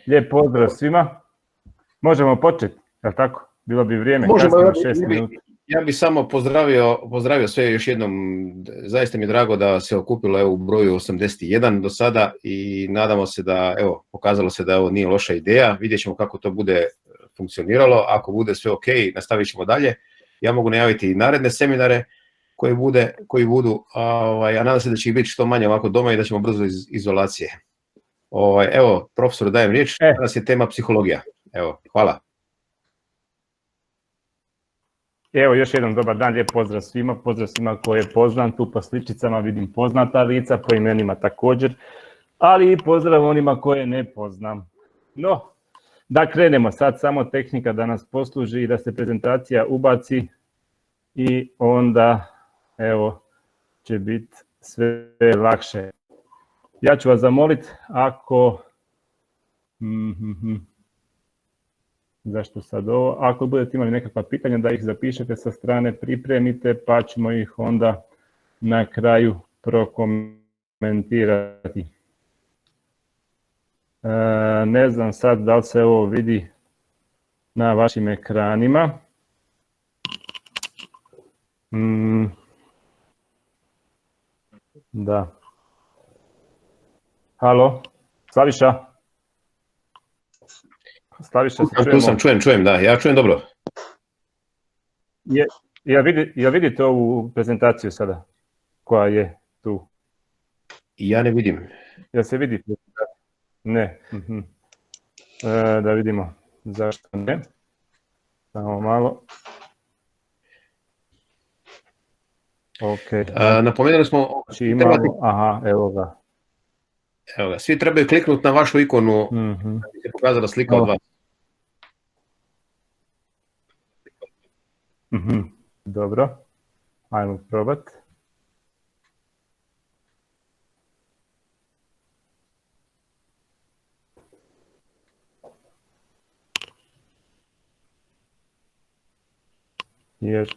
lijep pozdrav svima. Možemo početi, je li tako? Bilo bi vrijeme, Možemo, kasnimo 6 minuta. Ja bih samo pozdravio sve još jednom. Zaista mi je drago da se okupilo u broju 81 do sada i nadamo se da, evo, pokazalo se da ovo nije loša ideja. Vidjet ćemo kako to bude funkcioniralo. Ako bude sve ok, nastavit ćemo dalje. Ja mogu najaviti i naredne seminare koji budu, a nadam se da će ih biti što manje ovako doma i da ćemo brzo iz izolacije. Evo, profesoru dajem riječ, danas je tema psihologija. Evo, hvala. Evo, još jednom dobar dan, lijep pozdrav svima koje poznam, tu po sličicama vidim poznata lica, po imenima također, ali i pozdrav onima koje ne poznam. No, da krenemo sad, samo tehnika da nas posluži i da se prezentacija ubaci i onda, evo, će biti sve lakše. Ja ću vas zamoliti ako... Zašto sad ovo? Ako budete imali nekakva pitanja da ih zapišete sa strane, pripremite, pa ćemo ih onda na kraju prokomentirati. Ne znam sad da li se ovo vidi na vašim ekranima. Da. Halo, Slaviša? Slaviša, se čujemo? Tu sam, čujem, da, ja čujem dobro. Ja vidite ovu prezentaciju sada, koja je tu? Ja ne vidim. Ja se vidi? Ne. Da vidimo zašto ne. Samo malo. Ok. Napomenuli smo... Aha, evo ga. Evo ga, svi trebaju kliknuti na vašu ikonu da bi se pokazala slika od vas. Dobro, ajmo probati. Jer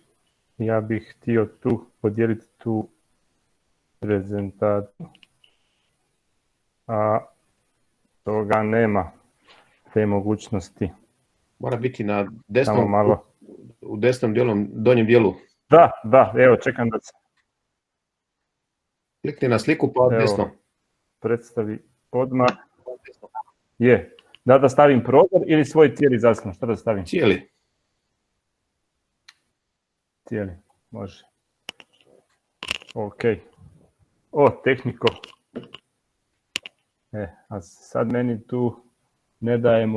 ja bih htio tu podijeliti tu prezentaciju. A toga nema, te mogućnosti. Mora biti na desnom, u desnom dijelu, donjem dijelu. Da, evo, čekam da se... Klikni na sliku pa desno. Predstavi odmah. Je. Da stavim prozor ili svoj cijeli zaslon? Šta da stavim? Cijeli, može. Ok. O, tehniko. A sad meni tu ne daje mi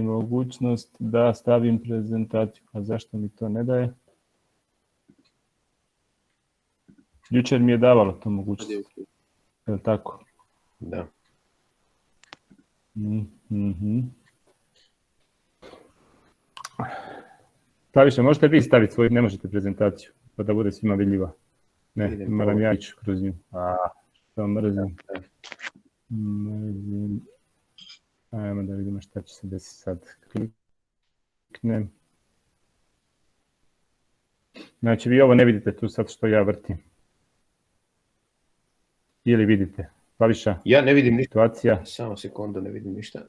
mogućnost da stavim prezentaciju. A zašto mi to ne daje? Jučer mi je davalo to mogućnost. Je li tako? Da. Slaviša, možete vi staviti svoju, ne možete prezentaciju, pa da bude svima vidljiva. Ne, moram ja ići kroz nju. Što mrzim. Ajmo da vidimo šta će se desiti sad. Kliknem. Znači, vi ovo ne vidite tu sad što ja vrtim. Ili vidite? Slaviša? Ja ne vidim ništa. Situacija. Samo sekundu, ne vidim ništa.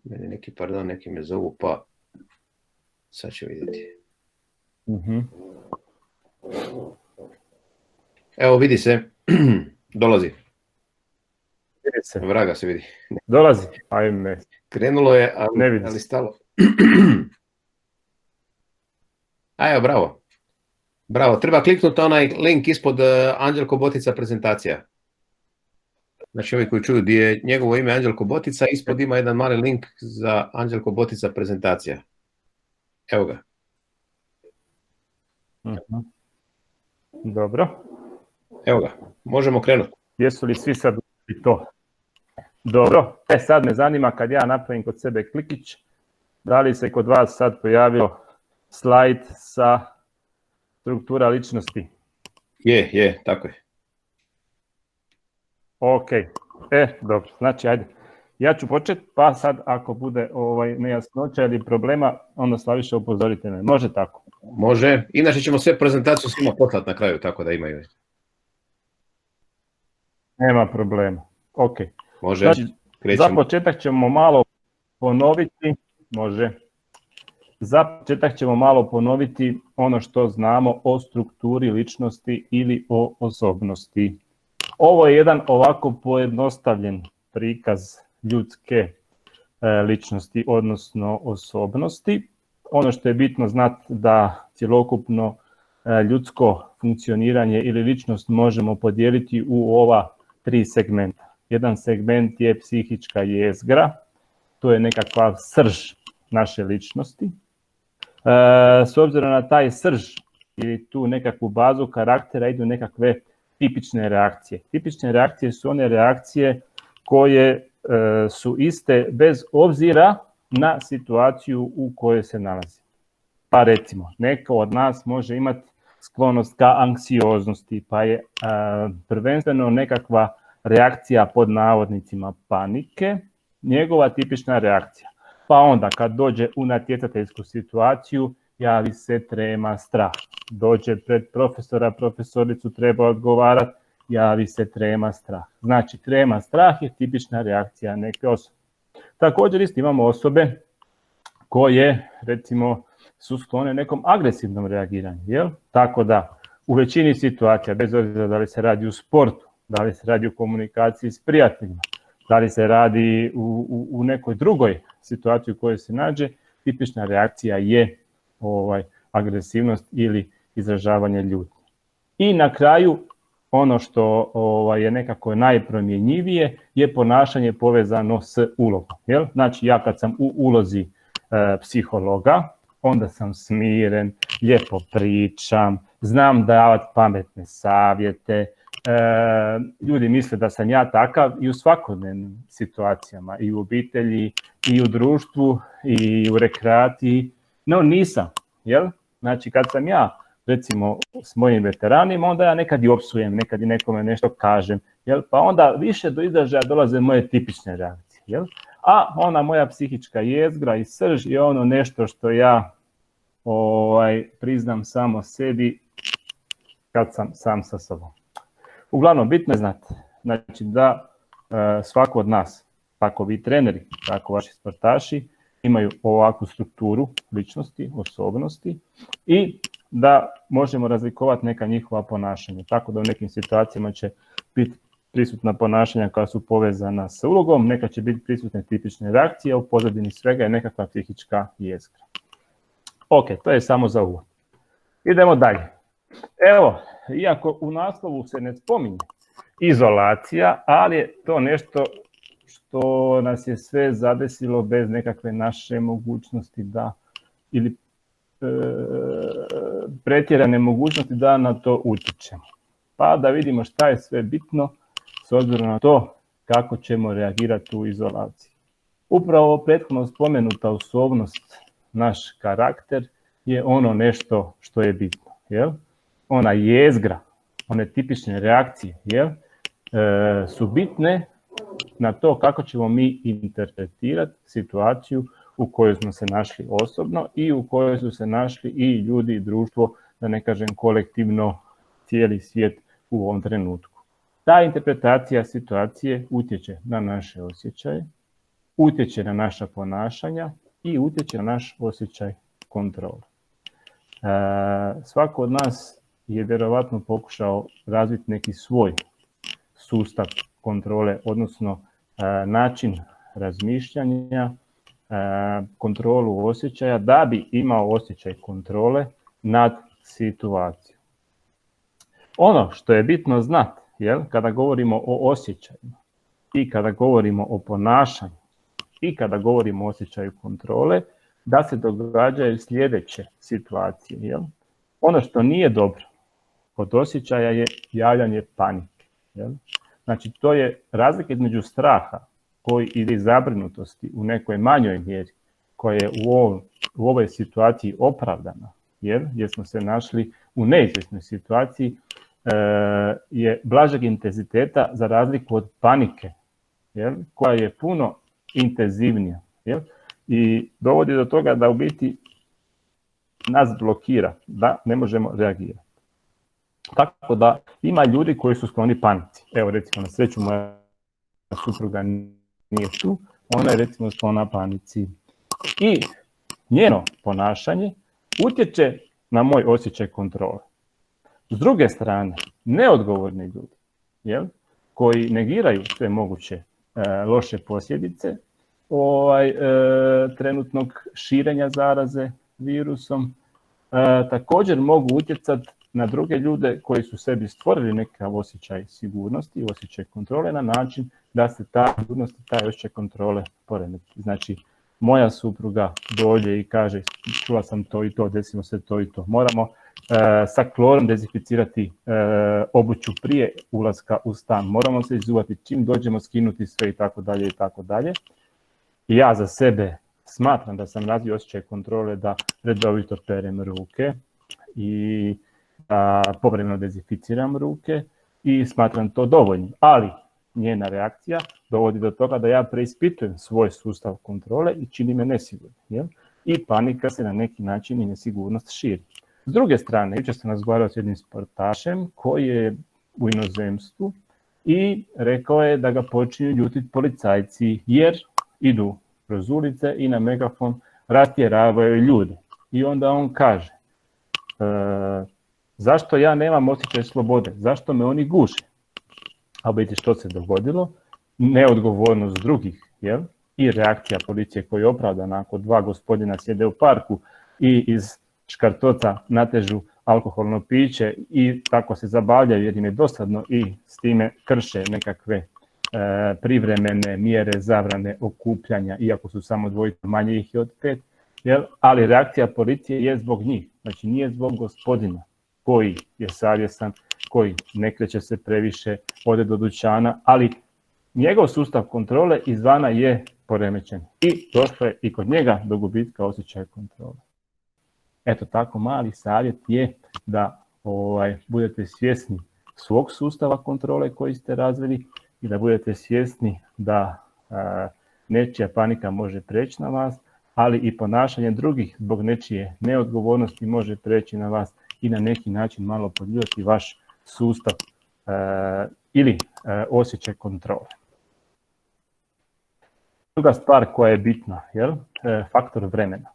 Mene neki me zovu, pa sad ću vidjeti. Evo, vidi se. Dolazi. Vidi se. Vraga se vidi. Dolazi. Ajme. Krenulo je, ne vidi. Ali stalo. Evo, bravo. Bravo. Treba kliknuti onaj link ispod Anđelko Botica prezentacija. Znači, ovi koji čuju gdje je njegovo ime Anđelko Botica, ispod ima jedan mali link za Anđelko Botica prezentacija. Evo ga. Dobro. Evo ga, možemo krenuti. Jesu li svi sad i to? Dobro, sad me zanima kad ja napravim kod sebe klikić, da li se kod vas sad pojavio slajd sa struktura ličnosti? Je, tako je. Ok, dobro, znači ajde. Ja ću početi, pa sad ako bude nejasnoća ili problema, onda Slaviša upozorite me. Može tako? Može, inače ćemo sve prezentaciju svima poslati na kraju, tako da imaju. Nema problema. Ok. Može, Znači, za krećemo. početak ćemo malo ponoviti, ono što znamo o strukturi ličnosti ili o osobnosti. Ovo je jedan ovako pojednostavljen prikaz ljudske ličnosti, odnosno osobnosti. Ono što je bitno znati da cjelokupno ljudsko funkcioniranje ili ličnost možemo podijeliti u ova 3 segmenta. Jedan segment je psihička jezgra, to je nekakva srž naše ličnosti. S obzirom na taj srž ili tu nekakvu bazu karaktera idu nekakve tipične reakcije. Tipične reakcije su one reakcije koje su iste bez obzira na situaciju u kojoj se nalazi. Pa recimo, neko od nas može imati sklonost ka anksioznosti, pa je prvenstveno nekakva reakcija pod navodnicima panike, njegova tipična reakcija. Pa onda kad dođe u natjecateljsku situaciju, javi se trema, strah. Dođe pred profesora, profesoricu treba odgovarati, javi se trema, strah. Znači, trema, strah je tipična reakcija neke osobe. Također isto imamo osobe koje, recimo, su sklone nekom agresivnom reagiranju. Jel? Tako da, u većini situacija, bez obzira da li se radi u sportu, da li se radi u komunikaciji s prijateljima, da li se radi u nekoj drugoj situaciji u kojoj se nađe, tipična reakcija je agresivnost ili izražavanje ljutnje. I na kraju, ono što je nekako najpromjenjivije je ponašanje povezano s ulogom. Jel? Znači, ja kad sam u ulozi psihologa, onda sam smiren, lijepo pričam, znam davati pametne savjete, ljudi misle da sam ja takav i u svakodnevnim situacijama, i u obitelji, i u društvu, i u rekreaciji, no nisam, jel? Znači, kad sam ja, recimo, s mojim veteranima, onda ja nekad i opsujem, nekad i nekome nešto kažem, jel? Pa onda više do izražaja dolaze moje tipične reakcije, jel? A ona moja psihička jezgra i srž je ono nešto što ja priznam samo sebi kad sam sam sa sobom. Uglavnom, bitno je znati, znači da svako od nas, tako vi treneri, tako vaši sportaši, imaju ovakvu strukturu ličnosti, osobnosti i da možemo razlikovati neka njihova ponašanja. Tako da u nekim situacijama će biti prisutna ponašanja koja su povezana s ulogom, neka će biti prisutne tipične reakcije, a u pozadini svega je nekakva psihička jezgra. Ok, to je samo za uvod. Idemo dalje. Evo, iako u naslovu se ne spominje izolacija, ali je to nešto što nas je sve zadesilo bez nekakve naše mogućnosti da, ili pretjerane mogućnosti da na to utječemo. Pa da vidimo šta je sve bitno s obzirom na to kako ćemo reagirati u izolaciji. Upravo prethodno spomenuta osobnost, naš karakter, je ono nešto što je bitno. Jel? Ona jezgra, one tipične reakcije, jel? Su bitne na to kako ćemo mi interpretirati situaciju u kojoj smo se našli osobno i u kojoj su se našli i ljudi i društvo, da ne kažem kolektivno, cijeli svijet u ovom trenutku. Ta interpretacija situacije utječe na naše osjećaje, utječe na naša ponašanja i utječe na naš osjećaj kontrole. Svako od nas je vjerovatno pokušao razviti neki svoj sustav kontrole, odnosno način razmišljanja, kontrolu osjećaja, da bi imao osjećaj kontrole nad situacijom. Ono što je bitno znati, kada govorimo o osjećajima i kada govorimo o ponašanju i kada govorimo o osjećaju kontrole, da se događaju sljedeće situacije. Ono što nije dobro kod osjećaja je javljanje panike. Znači, to je razlika između straha ili zabrinutosti u nekoj manjoj mjeri koja je u ovoj situaciji opravdana, jer smo se našli u neizvjesnoj situaciji, je blažeg intenziteta za razliku od panike, koja je puno intenzivnija i dovodi do toga da u biti nas blokira, da ne možemo reagirati. Tako da ima ljudi koji su skloni panici. Evo recimo, na sreću moja supruga nije tu, ona je recimo sklona panici. I njeno ponašanje utječe na moj osjećaj kontrole. S druge strane, neodgovorni ljudi, jel, koji negiraju sve moguće loše posljedice trenutnog širenja zaraze virusom, također mogu utjecati na druge ljude koji su sebi stvorili nekakav osjećaj sigurnosti, osjećaj kontrole na način da se ta sigurnost i taj osjećaj kontrole poremeti. Znači, moja supruga dođe i kaže čula sam to i to, desilo se to i to. Moramo sa klorom dezinficirati obuću prije ulaska u stan. Moramo se izuvati čim dođemo, skinuti sve i tako dalje i tako dalje. I ja za sebe smatram da sam razvio osjećaj kontrole da redovito perem ruke i da povremeno dezinficiram ruke i smatram to dovoljnim. Ali njena reakcija dovodi do toga da ja preispitujem svoj sustav kontrole i čini me nesigurno. Jel? I panika se na neki način i nesigurnost širi. S druge strane, jučer sam razgovarao s jednim sportašem koji je u inozemstvu i rekao je da ga počinju ljutiti policajci jer idu kroz ulice i na megafon rastjeravaju ljude. I onda on kaže, zašto ja nemam osjećaj slobode, zašto me oni guše? A vidite što se dogodilo, neodgovornost drugih, jel? I reakcija policije koja je opravdana ako dva gospodina sjede u parku i iz škartoca natežu alkoholno piće i tako se zabavljaju jer im je dosadno i s time krše nekakve privremene mjere zabrane okupljanja, iako su samo dvojica, manje ih je od 5, jel? Ali reakcija policije je zbog njih, znači nije zbog gospodina koji je savjestan, koji ne kreće se previše, ode do dućana, ali njegov sustav kontrole izvana je poremećen i došlo je i kod njega do gubitka osjećaja kontrole. Eto, tako mali savjet je da budete svjesni svog sustava kontrole koji ste razvili i da budete svjesni da nečija panika može preći na vas, ali i ponašanje drugih zbog nečije neodgovornosti može preći na vas i na neki način malo podijeliti vaš sustav ili osjećaj kontrole. Druga stvar koja je bitna, jel? Faktor vremena.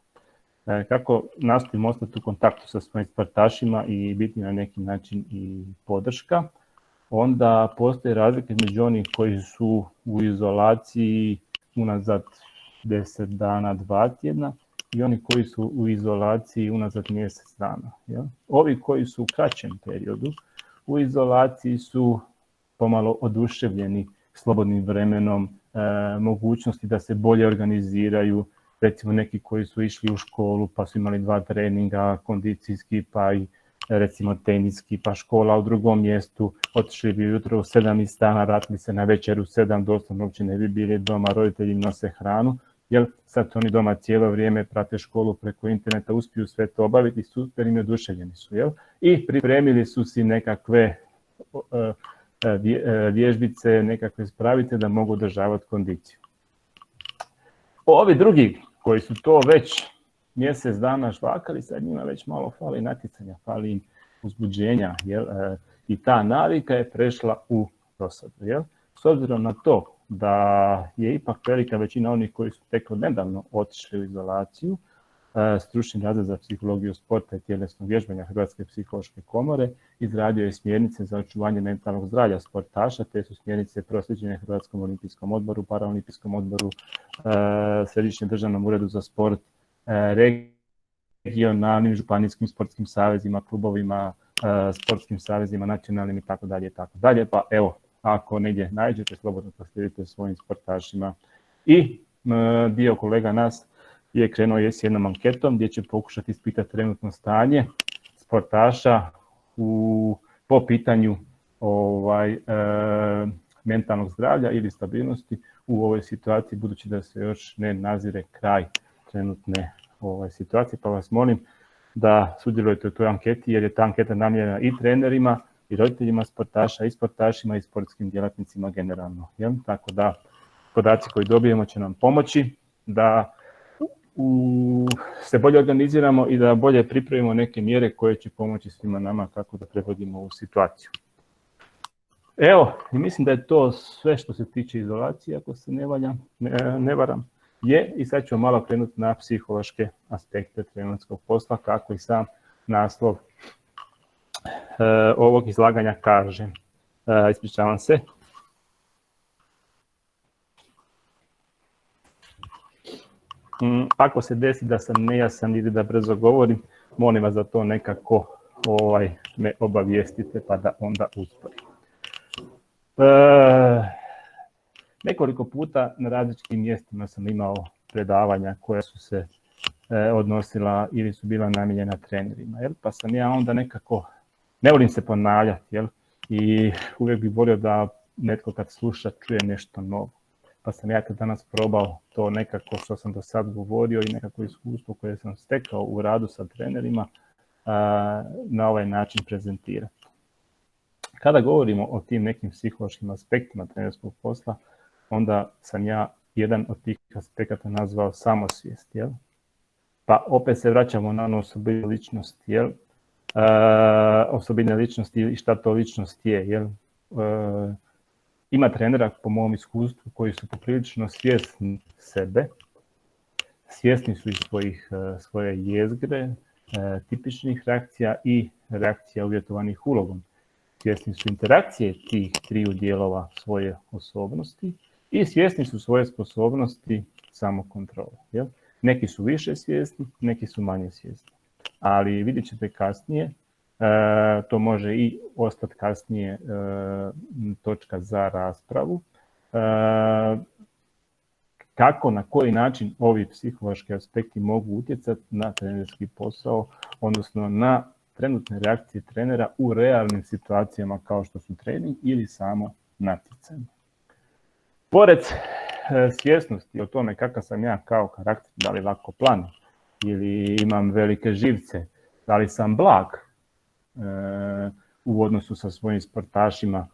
Kako nastojimo ostati u kontaktu sa svojim sportašima i biti na neki način i podrška, onda postoje razlike među onih koji su u izolaciji unazad 10 dana, 2 tjedna i oni koji su u izolaciji unazad mjesec dana. Jel? Ovi koji su u kraćem periodu u izolaciji su pomalo oduševljeni slobodnim vremenom, mogućnosti da se bolje organiziraju, recimo neki koji su išli u školu pa su imali 2 treninga, kondicijski pa i recimo teniski, pa škola u drugom mjestu, otišli bi ujutro u 7 iz stana, vratili se na večer u 7, doslovno uopće ne bi bili doma, roditelji im nose hranu, jer sad oni doma cijelo vrijeme prate školu preko interneta, uspiju sve to obaviti, super im oduševljeni su, jel? I pripremili su si nekakve vježbice, nekakve spravice da mogu održavati kondiciju. Ovi drugi koji su to već mjesec dana žvakali, sad njima već malo fali natjecanja, fali im uzbuđenja, jel? I ta navika je prešla u dosadu. Jel? S obzirom na to da je ipak velika većina onih koji su tek nedavno otišli u izolaciju, stručni razred za psihologiju sporta i tjelesnog vježbanja Hrvatske psihološke komore izradio je smjernice za očuvanje mentalnog zdravlja sportaša, te su smjernice proslijeđene Hrvatskom olimpijskom odboru, paraolimpijskom odboru, Središnjem državnom uredu za sport, regionalnim županijskim sportskim savezima, klubovima, sportskim savezima, nacionalnim itd. Pa evo, ako negdje nađete, slobodno proslijedite svojim sportašima. I dio kolega nas je krenuo s jednom anketom gdje će pokušati ispitati trenutno stanje sportaša po pitanju mentalnog zdravlja ili stabilnosti u ovoj situaciji, budući da se još ne nazire kraj trenutne situacije, pa vas molim da sudjelujete u toj anketi, jer je ta anketa namijenjena i trenerima, i roditeljima sportaša, i sportašima, i sportskim djelatnicima generalno. Jel? Tako da podaci koji dobijemo će nam pomoći da se bolje organiziramo i da bolje pripremimo neke mjere koje će pomoći svima nama kako da prevodimo ovu situaciju. Evo, i mislim da je to sve što se tiče izolacije, ako se ne varam. I sad ćemo malo krenuti na psihološke aspekte trenerskog posla, kako i sam naslov ovog izlaganja kaže. Ispričavam se. Ako se desi da sam nejasan ili da brzo govorim, molim vas da to nekako me obavijestite pa da onda usporim. Nekoliko puta na različitim mjestima sam imao predavanja koja su se odnosila ili su bila namijenjena trenerima, pa sam ja onda nekako, ne volim se ponavljati, i uvijek bih volio da netko kad sluša čuje nešto novo. Pa sam ja danas probao to nekako što sam do sad govorio i nekako iskustvo koje sam stekao u radu sa trenerima na ovaj način prezentirati. Kada govorimo o tim nekim psihološkim aspektima trenerskog posla, onda sam ja jedan od tih aspekata nazvao samosvijest. Pa opet se vraćamo na ono osobine ličnosti. Osobine ličnosti i šta to ličnost je. Ima trenera, po mom iskustvu, koji su poprilično svjesni sebe, svjesni su i svoje jezgre, tipičnih reakcija i reakcija uvjetovanih ulogom. Svjesni su interakcije tih triju dijelova svoje osobnosti i svjesni su svoje sposobnosti samokontrole. Neki su više svjesni, neki su manje svjesni. Ali vidjet ćete kasnije, to može i ostati kasnije točka za raspravu, kako, na koji način ovi psihološki aspekti mogu utjecati na trenerski posao, odnosno na trenutne reakcije trenera u realnim situacijama kao što su trening ili samo natjecanje. Pored svjesnosti o tome kakav sam ja kao karakter, da li lako planim ili imam velike živce, da li sam blag u odnosu sa svojim sportašima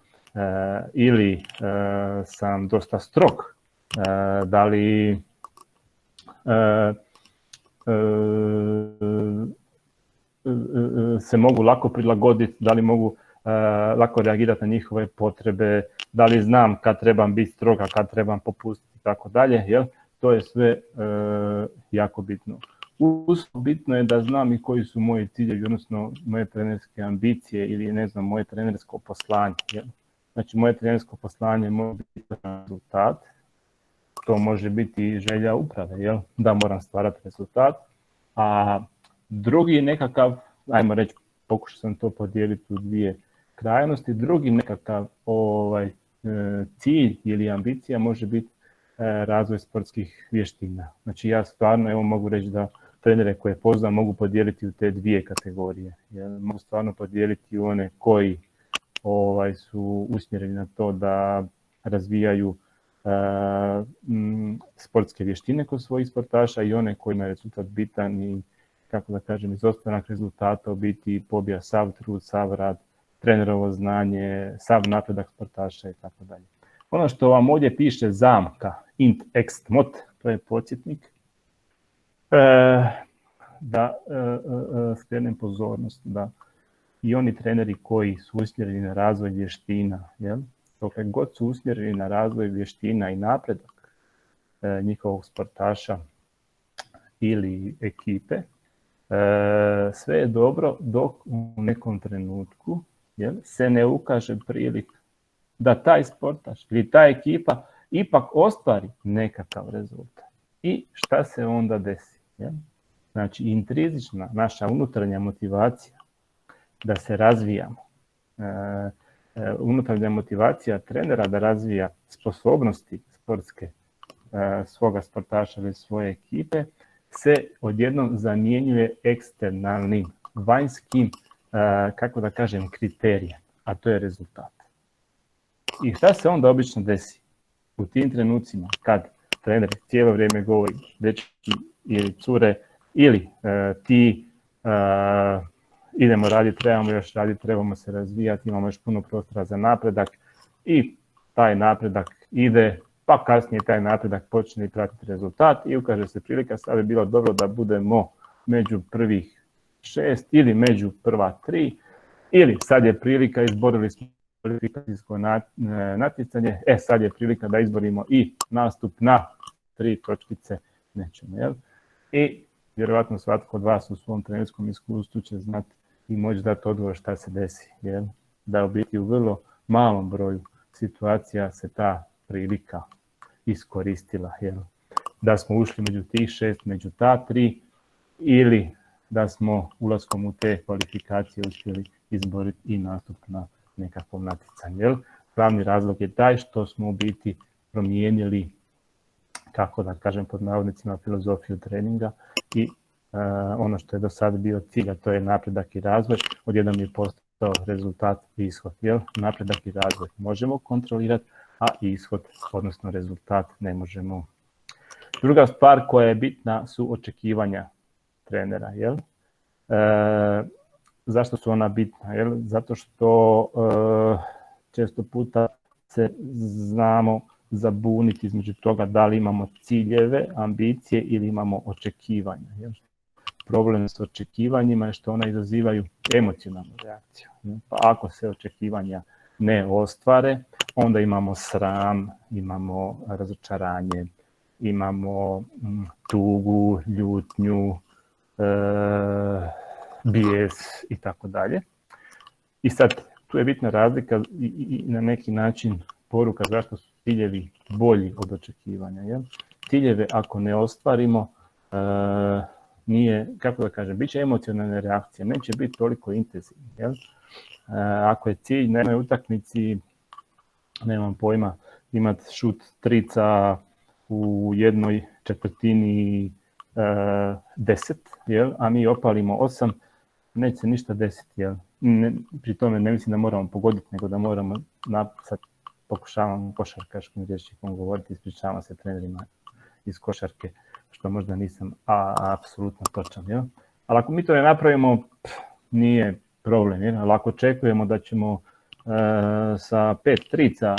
ili sam dosta strog, da li se mogu lako prilagoditi, da li mogu lako reagirati na njihove potrebe, da li znam kad trebam biti strog, a kad trebam popustiti i tako dalje. To je sve jako bitno. Bitno je da znam i koji su moji ciljevi, odnosno moje trenerske ambicije ili moje trenersko poslanje. Znači moje trenersko poslanje može biti rezultat, to može biti i želja uprave, da moram stvarati rezultat, a drugi nekakav, ajmo reći, pokušao sam to podijeliti u dvije krajnosti, drugi nekakav cilj ili ambicija može biti razvoj sportskih vještina. Znači ja stvarno mogu reći da trenere koje poznam mogu podijeliti u te dvije kategorije. Mogu stvarno podijeliti u one koji su usmjereni na to da razvijaju sportske vještine kod svojih sportaša i one kojima je rezultat bitan i, kako da kažem, izostanak rezultata u biti pobija sav trud, sav rad, trenerovo znanje, sav napredak sportaša i tako dalje. Ono što vam ovdje piše zamka, int ext mot, to je podsjetnik, da skrenem pozornost da i oni treneri koji su usmjereni na razvoj vještina, dokle god su usmjereni na razvoj vještina i napredak njihovog sportaša ili ekipe, sve je dobro dok u nekom trenutku se ne ukaže prilika da taj sportaš ili ta ekipa ipak ostvari nekakav rezultat. I šta se onda desi? Znači, intrizična, naša unutarnja motivacija da se razvijamo, unutarnja motivacija trenera da razvija sposobnosti sportske svoga sportaša ili svoje ekipe se odjednom zamjenjuje eksternalnim, vanjskim, kako da kažem, kriterijem, a to je rezultat. I šta se onda obično desi u tim trenucima kad trener cijelo vrijeme govori dečki ili cure ili ti idemo raditi, trebamo još raditi, trebamo se razvijati, imamo još puno prostora za napredak i taj napredak ide, pa kasnije taj napredak počne i pratiti rezultat i ukaže se prilika, sad bi bilo dobro da budemo među prvih 6 ili među prva 3, ili sad je prilika, izborili smo kvalifikacijsko natjecanje. Sad je prilika da izborimo i nastup na 3 točkice nećemo, jel? I vjerovatno svatko od vas u svom trenerskom iskustvu će znati i moći dati odgovor šta se desi, jel? Da u biti u vrlo malom broju situacija se ta prilika iskoristila, jel? Da smo ušli među tih 6, među ta 3, ili da smo ulaskom u te kvalifikacije uspjeli izboriti i nastup na nekakvom natjecanju. Jel? Glavni razlog je taj što smo u biti promijenili, kako da kažem pod navodnicima, filozofiju treninga i ono što je do sada bio cilj, a to je napredak i razvoj, odjednom je postao rezultat i ishod. Jel? Napredak i razvoj možemo kontrolirati, a ishod, odnosno rezultat, ne možemo. Druga stvar koja je bitna su očekivanja trenera. Jel? Zašto su ona bitna? Jel? Zato što često puta se znamo zabuniti između toga da li imamo ciljeve, ambicije ili imamo očekivanja. Jel? Problem s očekivanjima je što ona izazivaju emocionalnu reakciju. Jel? Pa ako se očekivanja ne ostvare, onda imamo sram, imamo razočaranje, imamo tugu, ljutnju, bijes i tako dalje. I sad, tu je bitna razlika i na neki način poruka zašto su ciljevi bolji od očekivanja. Jel? Ciljeve ako ne ostvarimo, nije, kako da kažem, bit će emocionalne reakcije, neće biti toliko intenzivni. Jel? Ako je cilj na jednoj utakmici, nemam pojma, imati šut trica u jednoj četvrtini 10, jel? A mi opalimo 8, neće se ništa desiti. Jel? Pri tome ne mislim da moramo pogoditi, nego da moramo, sad pokušavam košarkaškim rječnikom govoriti, ispričavam se trenerima iz košarke, što možda nisam apsolutno točan. Jel? Ali ako mi to ne napravimo, nije problem. Jel? Ali ako očekujemo da ćemo sa 5 trica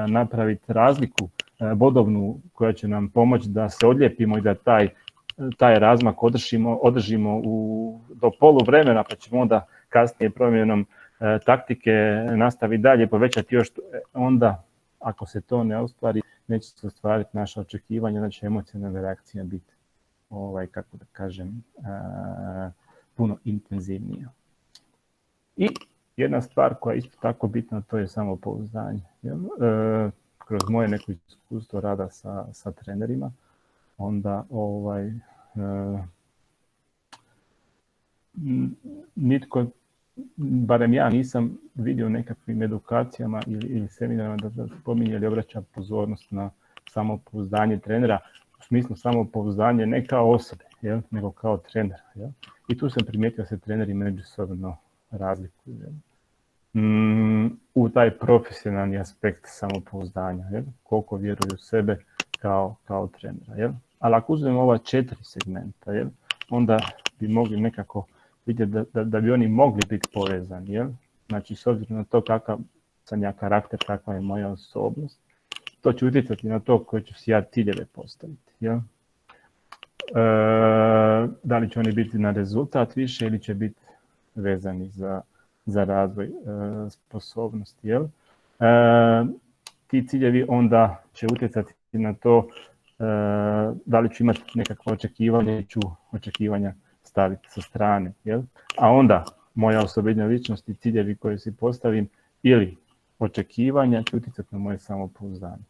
napraviti razliku bodovnu koja će nam pomoći da se odlijepimo i da taj razmak održimo do poluvremena, pa ćemo onda kasnije promjenom taktike nastaviti dalje, povećati još, onda ako se to ne ostvari, neće se ostvariti naša očekivanja, znači emocionalna reakcija biti, kako da kažem, puno intenzivnija. I jedna stvar koja je isto tako bitna, to je samopouzdanje. Kroz moje neko iskustvo rada sa trenerima, onda nitko, barem ja nisam vidio nekakvim edukacijama ili seminarima da spominje ili obraća pozornost na samopouzdanje trenera, u smislu samopouzdanje ne kao osobe, jel, nego kao trenera. Jel? I tu sam primijetio da se treneri međusobno razlikuju. Jel? U taj profesionalni aspekt samopouzdanja, jel? Koliko vjeruju u sebe kao trenera. Jel? Ali ako uzmemo ova 4 segmenta, jel? Onda bi mogli nekako vidjeti da bi oni mogli biti povezani. Jel? Znači, s obzirom na to kakav sam ja karakter, kakva je moja osobnost, to će utjecati na to koje ću si ja ciljeve postaviti. Jel? Da li će oni biti na rezultat više ili će biti vezani za razvoj sposobnosti. Jel? Ti ciljevi onda će utjecati na to da li ću imati nekakvo očekivanje ili ću očekivanja staviti sa strane. Jel? A onda moja osobina ličnost i ciljevi koje si postavim ili očekivanja će utjecati na moje samopouzdanje.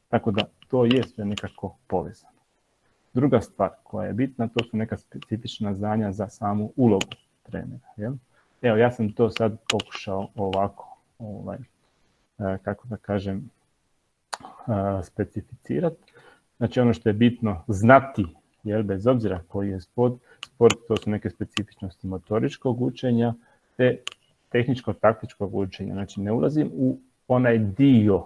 Tako da to je sve nekako povezano. Druga stvar koja je bitna, to su neka specifična znanja za samu ulogu trenera. Jel? Evo, ja sam to sad pokušao ovako, kako da kažem, specificirati. Znači, ono što je bitno znati, jel, bez obzira koji je sport, to su neke specifičnosti motoričkog učenja te tehničko-taktičkog učenja. Znači, ne ulazim u onaj dio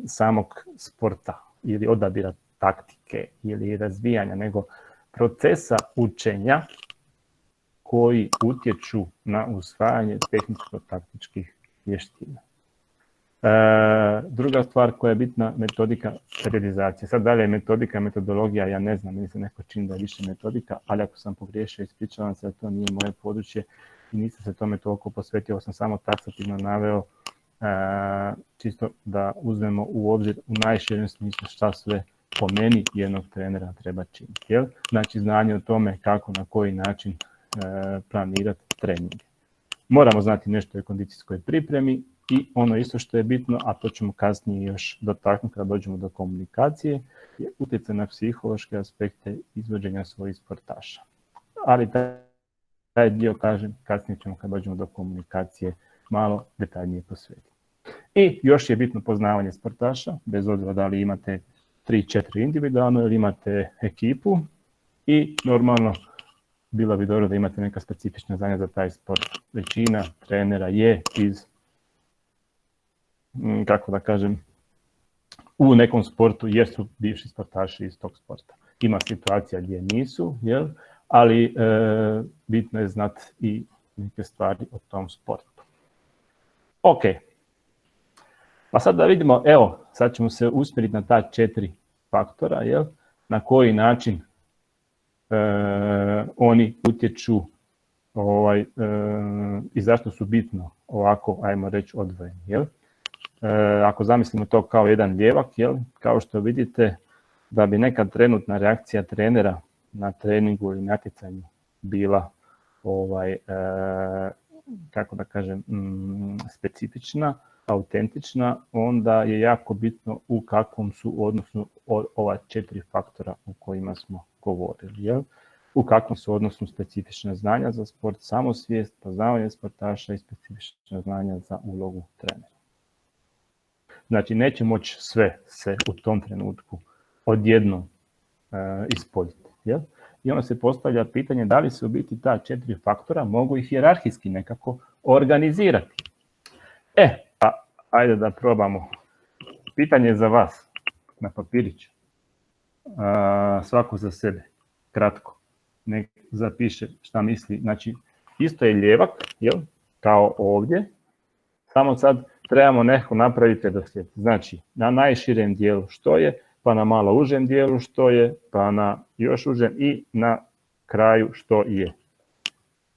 samog sporta ili odabira taktike ili razvijanja, nego procesa učenja koji utječu na usvajanje tehničko-taktičkih vještina. Druga stvar koja je bitna, metodika periodizacije. Sad dalje je metodika, metodologija, ja ne znam, meni se neko čini da je više metodika, ali ako sam pogriješio, ispričavam se da to nije moje područje. i nisam se tome toliko posvetio, sam samo taksativno naveo čisto da uzmemo u obzir u najširem smislu šta sve po meni jednog trenera treba činiti. Jel? Znači znanje o tome kako, na koji način planirati treninge. Moramo znati nešto o kondicijskoj pripremi i ono isto što je bitno, a to ćemo kasnije još dotaknuti kada dođemo do komunikacije, je utjecaj na psihološke aspekte izvođenja svojih sportaša. Ali taj dio, kažem, kasnije ćemo kada dođemo do komunikacije malo detaljnije posvetiti. I još je bitno poznavanje sportaša, bez obzira da li imate 3-4 individualno ili imate ekipu i normalno bilo bi dobro da imate neka specifična znanja za taj sport. Većina trenera je iz, kako da kažem, u nekom sportu jer su bivši sportaši iz tog sporta. Ima situacija gdje nisu, jel? Ali bitno je znati i neke stvari o tom sportu. Ok, pa sad da vidimo, evo, sad ćemo se usmjeriti na ta 4 faktora, jel? Na koji način oni utječu i zašto su bitno ovako, ajmo reći, odvojeni. Jel? Ako zamislimo to kao jedan lijevak, jel? Kao što vidite, da bi neka trenutna reakcija trenera na treningu ili natjecanju bila kako da kažem, specifična, autentična, onda je jako bitno u kakvom su odnosu ova 4 faktora o kojima smo govorili. Jel? U kakvom su odnosu specifična znanja za sport, samosvijest, poznavanje sportaša i specifična znanja za ulogu trenera. Znači, neće moći sve se u tom trenutku odjednom ispoljiti. Jel? I onda se postavlja pitanje da li se u biti ta 4 faktora mogu ih hijerarhijski nekako organizirati. Pa ajde da probamo. Pitanje za vas na papiriću. Svako za sebe, kratko. Nek zapiše šta misli. Znači, isto je lijevak, jel? Kao ovdje. Samo sad trebamo nekako napraviti redoslijed. Znači, na najširem dijelu što je, pa na malo užem dijelu što je, pa na još užem i na kraju što je.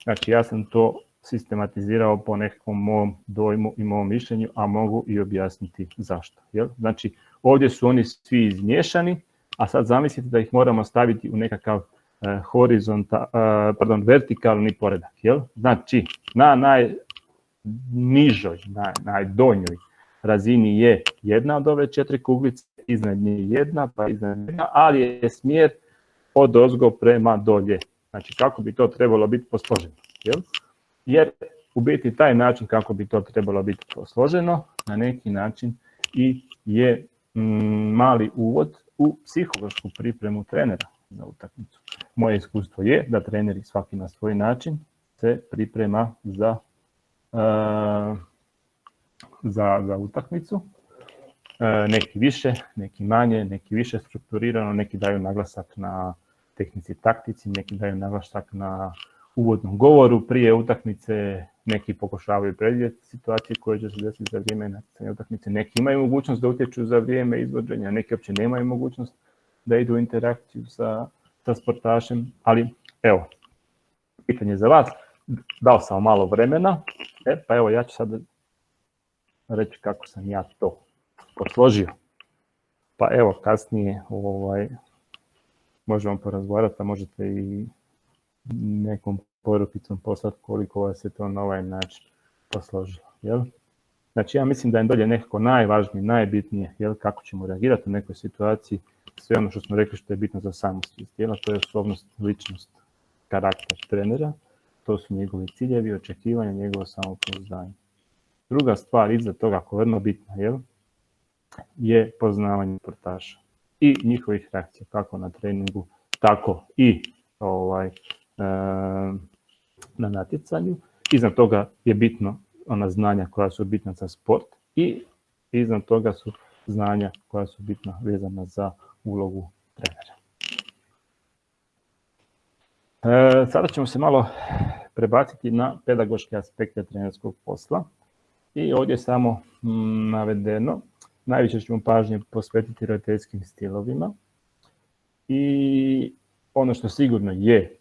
Znači, ja sam to sistematizirao po nekakvom mom dojmu i mom mišljenju, a mogu i objasniti zašto. Jel? Znači, ovdje su oni svi izmiješani, a sad zamislite da ih moramo staviti u nekakav vertikalni poredak. Jel? Znači, na najnižoj, najdonjoj razini je jedna od ove 4 kuglice, iznad nje jedna, pa iznad jedna, ali je smjer od ozgo prema dolje. Znači, kako bi to trebalo biti posloženo. Jel? Jer u biti taj način kako bi to trebalo biti posloženo, na neki način i je mali uvod u psihološku pripremu trenera za utakmicu. Moje iskustvo je da treneri svaki na svoj način se priprema za utakmicu. Neki više, neki manje, neki više strukturirano, neki daju naglasak na tehnici, taktici, neki daju naglasak na uvodnom govoru prije utakmice, neki pokušavaju predvidjeti situacije koje će se desiti za vrijeme natjecanja utakmice, neki imaju mogućnost da utječu za vrijeme izvođenja, neki uopće nemaju mogućnost da idu u interakciju sa sportašem, ali evo, pitanje za vas, dao sam malo vremena, pa evo ja ću sad reći kako sam ja to posložio. Pa evo kasnije možemo porazgovarati, a možete i nekom porukicom poslati koliko vas je to na ovaj način posložilo. Jel? Znači ja mislim da je dolje nekako najvažnije, najbitnije, jel, kako ćemo reagirati u nekoj situaciji, sve ono što smo rekli što je bitno za samosvijest. Jel? To je osobnost, ličnost, karakter trenera, to su njegovi ciljevi, očekivanja, njegovo samopouzdanje. Druga stvar iza toga koja je vrlo bitna, jel, je poznavanje sportaša i njihovih reakcija, kako na treningu, tako i na natjecanju. Iznad toga je bitno ona znanja koja su bitna za sport i iznad toga su znanja koja su bitna vezana za ulogu trenera. Sada ćemo se malo prebaciti na pedagoške aspekte trenerskog posla i ovdje je samo navedeno. Najviše ćemo pažnje posvetiti roditeljskim stilovima i ono što sigurno je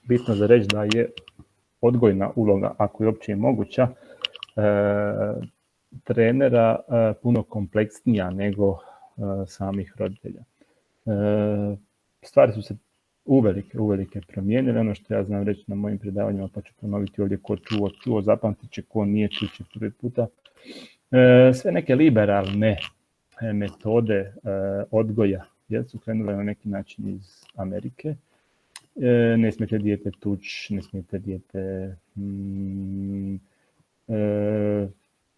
bitno za reći da je odgojna uloga, ako je uopće moguća, trenera puno kompleksnija nego samih roditelja. Stvari su se uvelike promijenile. Ono što ja znam reći na mojim predavanjima, pa ću ponoviti ovdje ko čuo, zapamtit će, ko nije čuće prvi puta. Sve neke liberalne metode odgoja su krenule na neki način iz Amerike. Ne smijete dijete tući, ne smijete dijete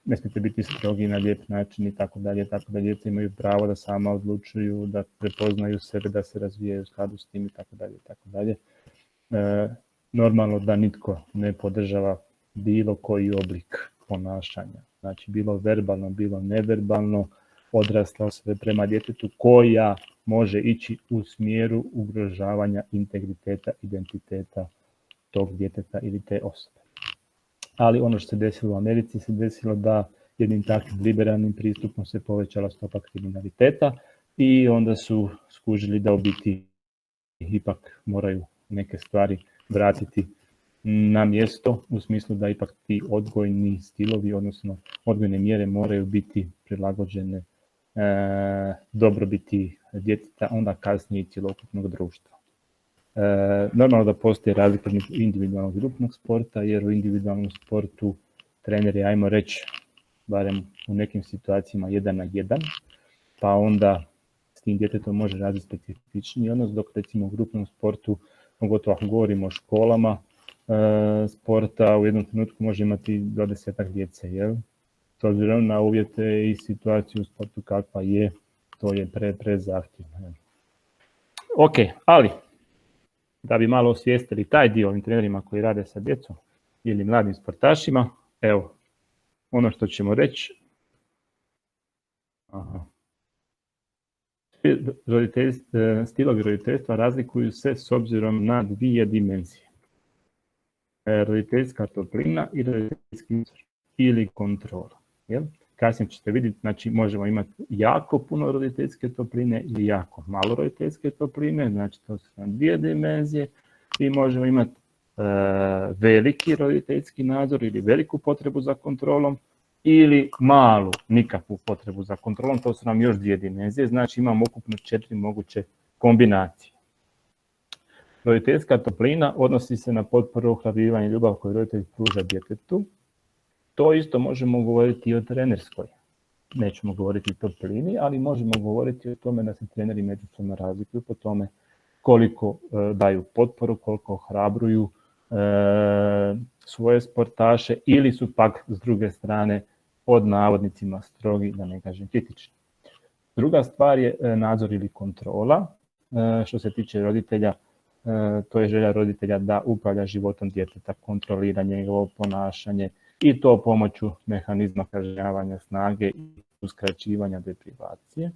ne smijete biti strogi na lijep način i tako dalje, tako da djeca imaju pravo da sama odlučuju, da prepoznaju sebe, da se razvijaju u skladu s tim i tako dalje, tako dalje. Normalno da nitko ne podržava bilo koji oblik ponašanja, znači bilo verbalno, bilo neverbalno, odrasla osoba prema djetetu koja može ići u smjeru ugrožavanja integriteta, identiteta tog djeteta ili te osobe. Ali ono što se desilo u Americi se desilo da jednim takvim liberalnim pristupom se povećala stopa kriminaliteta i onda su skužili da u biti ipak moraju neke stvari vratiti na mjesto, u smislu da ipak ti odgojni stilovi, odnosno odgojne mjere moraju biti prilagođene dobrobiti djeteta, onda kasnije i cjelokupnog društva. Normalno da postoji razlika između individualnog i grupnog sporta, jer u individualnom sportu treneri, ajmo reći, barem u nekim situacijama 1 na 1, pa onda s tim djetetom može razviti specifični odnos, dok recimo u grupnom sportu, pogotovo ako govorimo o školama sporta, u jednom trenutku može imati 20 djece, jel? S obzirom na uvjete i situaciju u sportu kakva je, to je prezahtjevno. Ok, ali da bi malo osvijestili taj dio ovim trenerima koji rade sa djecom ili mladim sportašima, evo, ono što ćemo reći. Stilovi roditeljstva razlikuju se s obzirom na 2 dimenzije. Roditeljska toplina i roditeljski nadzor ili kontrola. Jel? Kasnije ćete vidjeti, znači možemo imati jako puno roditeljske topline ili jako malo roditeljske topline, znači to su 2 dimenzije, i možemo imati veliki roditeljski nadzor ili veliku potrebu za kontrolom ili malu, nikakvu potrebu za kontrolom, to su nam još 2 dimenzije, znači imamo ukupno 4 moguće kombinacije. Roditeljska toplina odnosi se na potporu, ohrabrivanje i ljubav koju roditelj pruža djetetu. To isto možemo govoriti i o trenerskoj. Nećemo govoriti o toplini, ali možemo govoriti o tome da se treneri međusobno razlikuju po tome koliko daju potporu, koliko ohrabruju svoje sportaše ili su pak s druge strane pod navodnicima strogi, da ne kažem kritični. Druga stvar je nadzor ili kontrola. Što se tiče roditelja, to je želja roditelja da upravlja životom djeteta, kontrolira njegovo ponašanje i to pomoću mehanizma kažnjavanja snage i uskraćivanja deprivacije.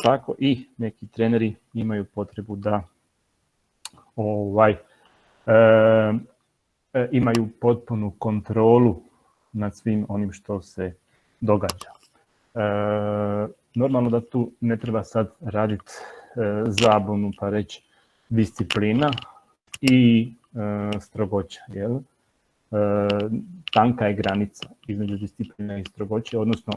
Tako i neki treneri imaju potrebu da imaju potpunu kontrolu nad svim onim što se događa. Normalno da tu ne treba sad raditi zabunu pa reći disciplina i strogoća, jel? Tanka je granica između discipline i strogoće, odnosno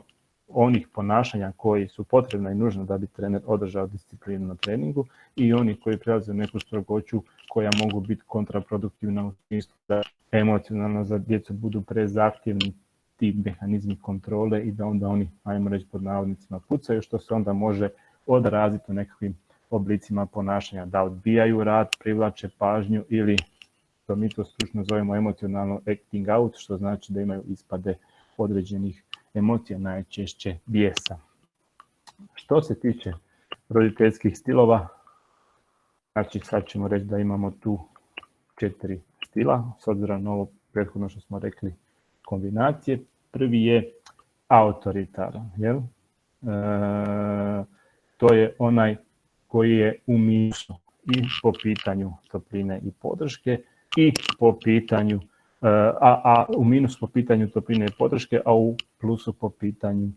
onih ponašanja koji su potrebna i nužna da bi trener održao disciplinu na treningu i oni koji prelaze neku strogoću koja mogu biti kontraproduktivna u smislu da emocionalno za djecu budu prezahtjevni ti mehanizmi kontrole i da onda oni, ajmo reći pod navodnicima, pucaju, što se onda može odraziti u nekakvim oblicima ponašanja, da odbijaju rad, privlače pažnju ili što mi to stručno zovemo emocionalno acting out, što znači da imaju ispade određenih emocija, najčešće bijesa. Što se tiče roditeljskih stilova, znači sad ćemo reći da imamo tu 4 stila, s obzirom na ovo prethodno što smo rekli kombinacije. Prvi je autoritaran, jel? To je onaj koji je u minusu i po pitanju topline i podrške i po pitanju, a u minusu po pitanju topline i podrške, a u plusu po pitanju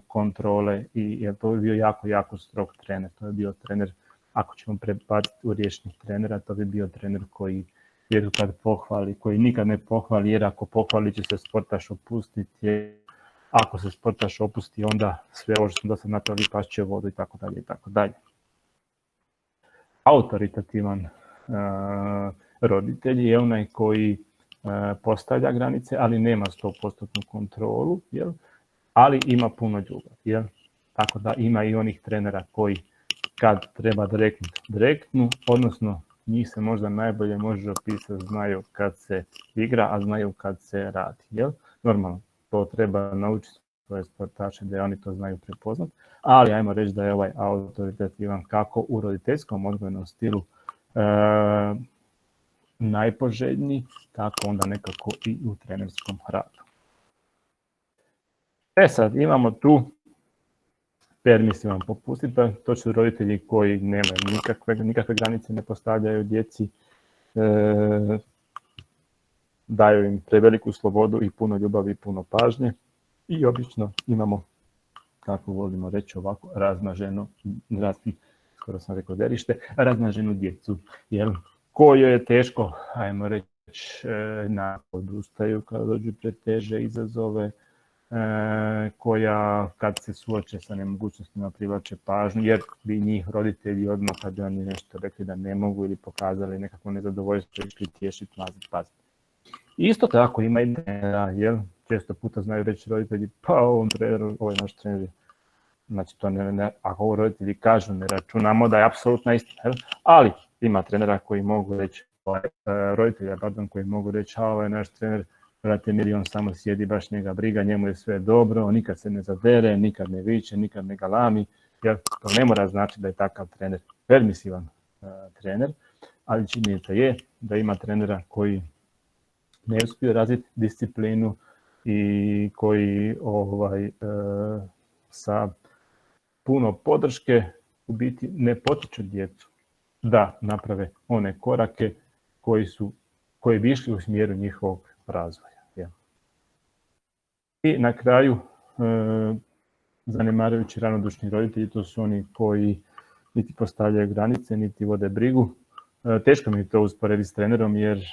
kontrole i jer to je bio jako strog trener. To je bio trener, ako ćemo prebaciti u rječnik trenera, to bi bio trener koji jer kad pohvali, koji nikad ne pohvali, jer ako pohvali će se sportaš opustiti, ako se sportaš opusti, onda sve ovo što smo do sad napravili pašće u vodu i tako dalje i tako dalje. Autoritativan roditelj je onaj koji postavlja granice, ali nema 100% kontrolu, jel? Ali ima puno ljubavi. Jel? Tako da ima i onih trenera koji kad treba direktnu, odnosno njih se možda najbolje može opisati, znaju kad se igra, a znaju kad se radi. Jel? Normalno, to treba naučiti svoje sportaše da oni to znaju prepoznati, ali ajmo reći da je ovaj autoritativan kako u roditeljskom odgojnom stilu najpoželjniji, tako onda nekako i u trenerskom radu. Sad imamo tu permisivan popustitelj, to su roditelji koji nemaju nikakve granice, ne postavljaju djeci, daju im preveliku slobodu i puno ljubavi i puno pažnje i obično imamo, kako volimo reći ovako, raznaženu djecu, jer kojoj je teško, ajmo reći, odustaju kada dođu pred teže izazove, koja kad se suoče sa nemogućnostima privlače pažnju, jer bi njih roditelji odmah kad bi oni nešto rekli da ne mogu ili pokazali nekako nezadovoljstvo išli tješiti, paziti. Isto tako ima i trenera, jer često puta znaju reći roditelji, pa ovaj naš trener, znači to ako ovo roditelji kažu, ne računamo da je apsolutna istina, ali ima trenera koji mogu reći, roditelja, koji mogu reći, a ovaj naš trener, brate mili, on samo sjedi, baš njega briga, njemu je sve dobro, nikad se ne zadere, nikad ne viče, nikad ne galami, jer to ne mora znači da je takav trener permisivan trener, ali činjenica je da ima trenera koji ne uspiju razviti disciplinu i koji sa puno podrške u biti ne potiču djecu da naprave one korake koji bi išli u smjeru njihovog razvoja. Ja. I na kraju, zanemarujući ranodušni roditelji, to su oni koji niti postavljaju granice, niti vode brigu. Teško mi je to usporediti s trenerom, jer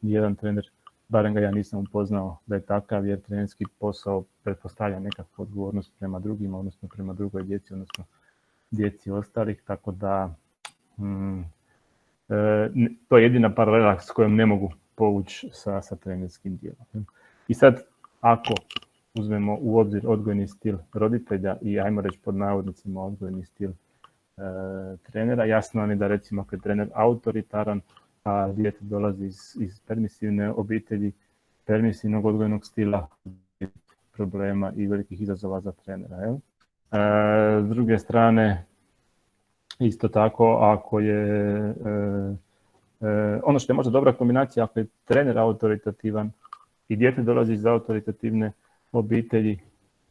nijedan trener, barem ga ja nisam upoznao da je takav, jer trenerski posao pretpostavlja nekakvu odgovornost prema drugima, odnosno prema drugoj djeci, odnosno djeci ostalih, tako da to je jedina paralela s kojom ne mogu povući sa trenerskim dijelom. I sad, ako uzmemo u obzir odgojni stil roditelja i ajmo reći pod navodnicima odgojni stil trenera, jasno je da recimo ako je trener autoritaran, a dijete dolazi iz permisivne obitelji, permisivnog odgojnog stila, problema i velikih izazova za trenera. Jel? S druge strane, isto tako, ako je ono što je možda dobra kombinacija, ako je trener autoritativan i dijete dolazi iz autoritativne obitelji,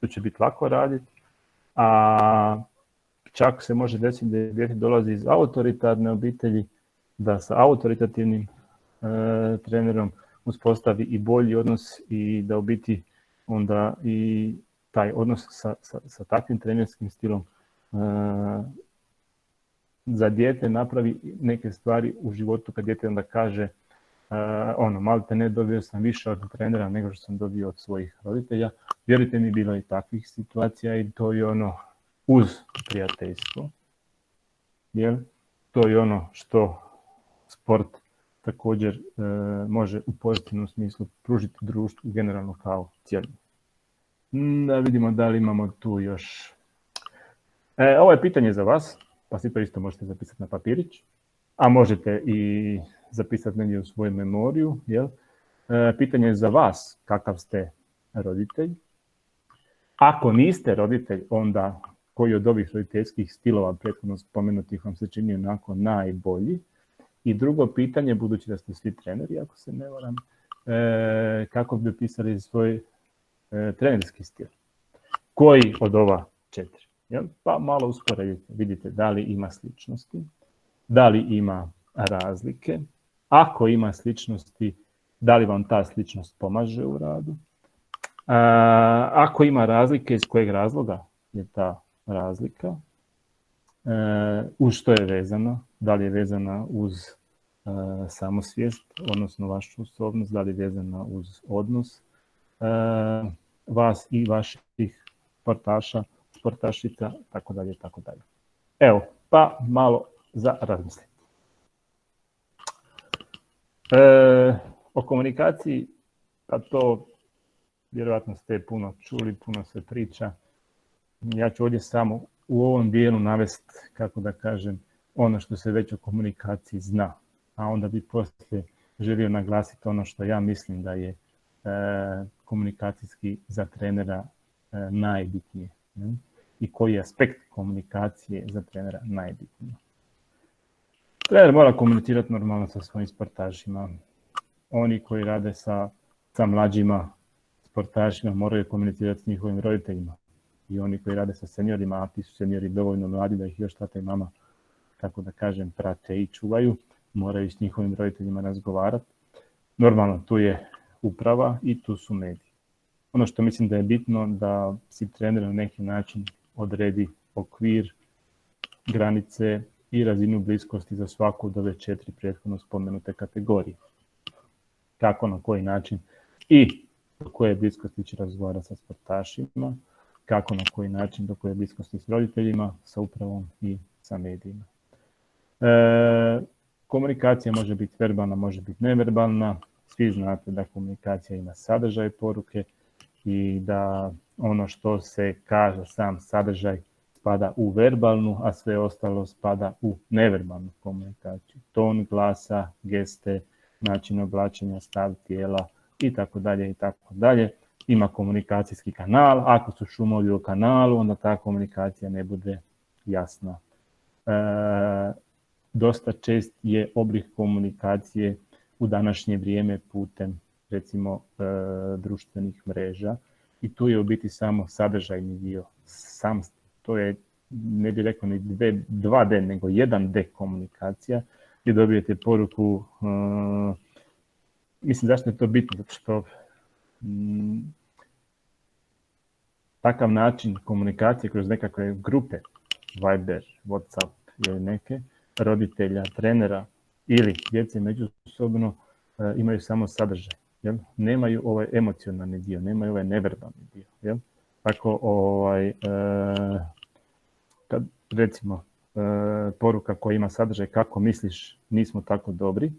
to će biti lako raditi, a čak se može desiti da dijete dolazi iz autoritarne obitelji, da sa autoritativnim trenerom uspostavi i bolji odnos i da u biti onda i taj odnos sa takvim trenerskim stilom za dijete napravi neke stvari u životu kad dijete onda kaže malte ne, dobio sam više od trenera nego što sam dobio od svojih roditelja. Vjerujte mi, bilo je i takvih situacija i to je uz prijateljstvo. Jer to je što sport također može u pozitivnom smislu pružiti društvu generalno kao cjelinu. Da vidimo da li imamo tu još. Ovo je pitanje za vas, pa si to isto možete zapisati na papirić, a možete i zapisati negdje u svoju memoriju. Jel? Pitanje je za vas, kakav ste roditelj. Ako niste roditelj, onda koji od ovih roditeljskih stilova prethodno spomenutih vam se čini onako najbolji? I drugo pitanje, budući da ste svi treneri, ako se ne varam, kako bi opisali svoj trenerski stil? Koji od ova 4? Jel? Pa malo usporedite, vidite da li ima sličnosti, da li ima razlike. Ako ima sličnosti, da li vam ta sličnost pomaže u radu? Ako ima razlike, iz kojeg razloga je ta razlika? Uz što je vezana? Da li je vezana uz samosvijest, odnosno vašu osobnost, da li je vezana uz odnos vas i vaših sportaša, sportašica, tako dalje, tako dalje. Evo, pa malo za razmisliti. O komunikaciji, pa to vjerojatno ste puno čuli, puno se priča. Ja ću ovdje samo u ovom dijelu navesti, kako da kažem, ono što se već o komunikaciji zna, a onda bi poslije želio naglasiti ono što ja mislim da je komunikacijski za trenera najbitnije i koji je aspekt komunikacije za trenera najbitniji. Trener mora komunicirati normalno sa svojim sportašima. Oni koji rade sa mlađima sportašima moraju komunicirati s njihovim roditeljima. I oni koji rade sa seniorima, a ti su seniori dovoljno mladi da ih još tata i mama, kako da kažem, prate i čuvaju, moraju s njihovim roditeljima razgovarati. Normalno, tu je uprava i tu su mediji. Ono što mislim da je bitno da si trener na neki način odredi okvir, granice i razinu bliskosti za svaku od ove 4 prethodno spomenute kategorije. Kako, na koji način i do koje bliskosti će razgovarati sa sportašima, kako, na koji način, do koje bliskosti s roditeljima, sa upravom i sa medijima. Komunikacija može biti verbalna, može biti neverbalna. Svi znate da komunikacija ima sadržaj poruke i da ono što se kaže, sam sadržaj, spada u verbalnu, a sve ostalo spada u neverbalnu komunikaciju. Ton glasa, geste, način oblačenja, stav tijela i tako dalje i tako dalje. Ima komunikacijski kanal, ako su šumovi u kanalu, onda ta komunikacija ne bude jasna. Dosta čest je oblik komunikacije u današnje vrijeme putem, recimo, društvenih mreža i tu je u biti samo sadržajni dio. To je, ne bih rekao ni 2D, nego 1D komunikacija gdje dobijete poruku. Mislim, zašto je to bitno? Zato što takav način komunikacije kroz nekakve grupe, Viber, WhatsApp ili neke, roditelja, trenera ili djece međusobno imaju samo sadržaj. Jel? Nemaju ovaj emocionalni dio, nemaju ovaj neverbalni dio. Jel? Tako, kad recimo poruka koja ima sadržaj kako misliš nismo tako dobri,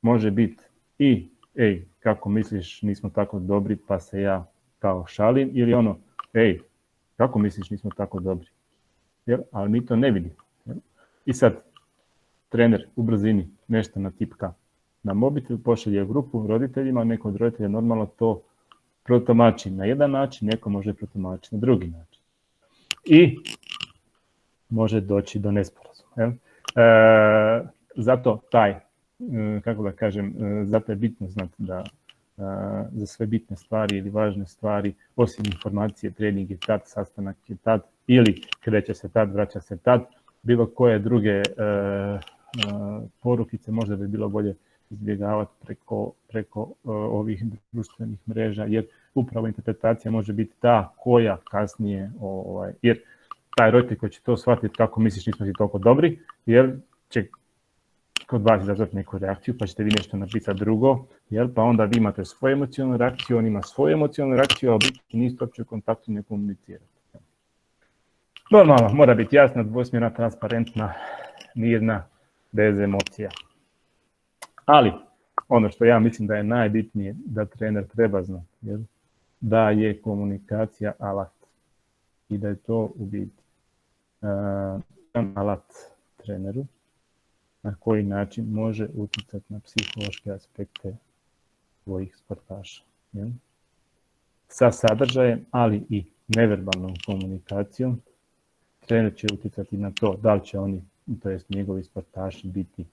može biti i ej, kako misliš nismo tako dobri pa se ja kao šalim, ili ono, ej, kako misliš nismo tako dobri. Jel? Ali mi to ne vidimo. Jel? I sad trener u brzini nešto natipka na mobitel, pošalje grupu roditeljima, neko od roditelja normalno to protumači na jedan način, neko može protumačiti na drugi način. I može doći do nesporazuma. Zato kako da kažem, zato je bitno znati da za sve bitne stvari ili važne stvari, osim informacije, trening je tad, sastanak je tad, ili kreće se tad, vraća se tad, bilo koje druge porukice možda bi bilo bolje izbjegavati preko ovih društvenih mreža, jer upravo interpretacija može biti ta koja kasnije, jer taj roditelj koji će to shvatiti kako misliš nismo ti toliko dobri, jer će kod vas izazvati neku reakciju, pa ćete vi nešto napisati drugo, pa onda vi imate svoju emocionalnu reakciju, on ima svoju emocionalnu reakciju, a biti niste uopće u kontaktu, ne komunicirate. Normalno, mora biti jasna, dvosmjerna, transparentna, mirna, bez emocija. Ali, ono što ja mislim da je najbitnije da trener treba znati, da je komunikacija alat i da je to u biti alat treneru na koji način može utjecati na psihološke aspekte svojih sportaša. Sa sadržajem, ali i neverbalnom komunikacijom, trener će utjecati na to da li će oni, to jest njegovi sportaši, biti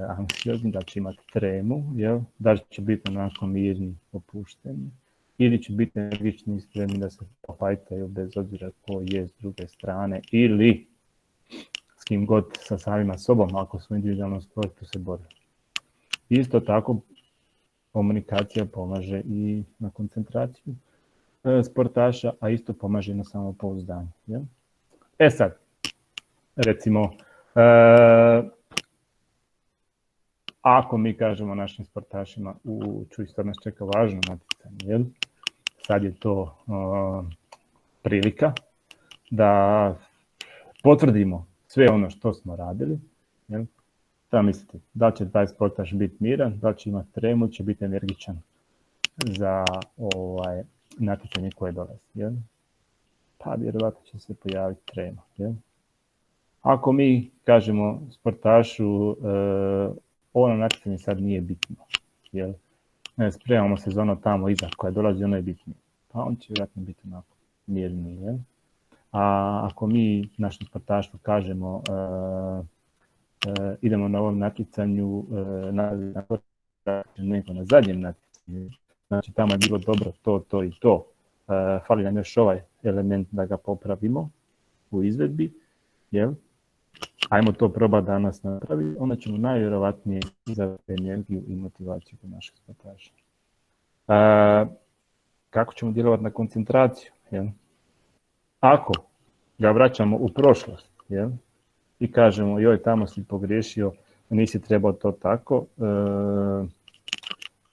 anksiozni, da će imati tremu, da li će biti onako mirni, opušteni, ili će biti energični i spremni da se popajtaju bez obzira ko je s druge strane, ili s kim god sa samima sobom, ako su u individualnom sportu se bore. Isto tako, komunikacija pomaže i na koncentraciju sportaša, a isto pomaže i na samopouzdanje. Sad, recimo, ako mi kažemo našim sportašima, čuj, sad nas čeka važno natjecanje, jel? Sad je to prilika da potvrdimo sve ono što smo radili, jel? Šta mislite, da li će taj sportaš biti miran, da li će imati tremu, će biti energičan za natjecanje koje dolazi, jel? Pa vjerovatno će se pojaviti trema, jel? Ako mi kažemo sportašu ono natjecanje sad nije bitno, jel? Spremamo se za ono tamo iza koja dolazi, ono je bitno, pa on će vjerojatno biti onako mirniji, jel? A ako mi našem sportašu kažemo idemo na ovom natjecanju na zadnjem natjecanju, znači tamo je bilo dobro to i to, fali nam još ovaj element da ga popravimo u izvedbi, jel? Ajmo to probati danas napraviti, onda ćemo najvjerovatnije izazvati energiju i motivaciju kod naših sportaša. Kako ćemo djelovati na koncentraciju? Jel? Ako ga vraćamo u prošlost, jel? I kažemo joj tamo si pogriješio, nisi trebao to tako,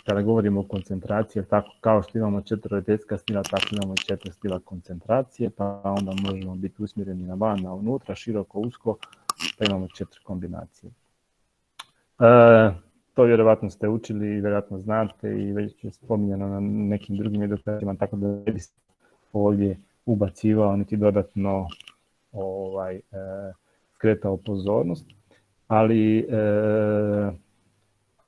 kada govorimo o koncentraciji, tako kao što imamo 4 roditeljska stila, tako imamo i 4 stila koncentracije, pa onda možemo biti usmjereni na van, na unutra, široko, usko, pa imamo 4 kombinacije. To vjerovatno ste učili i vjerojatno znate i već je spominjano na nekim drugim edukacijama, tako da ne bi se ovdje ubacivao niti dodatno skretao pozornost, ali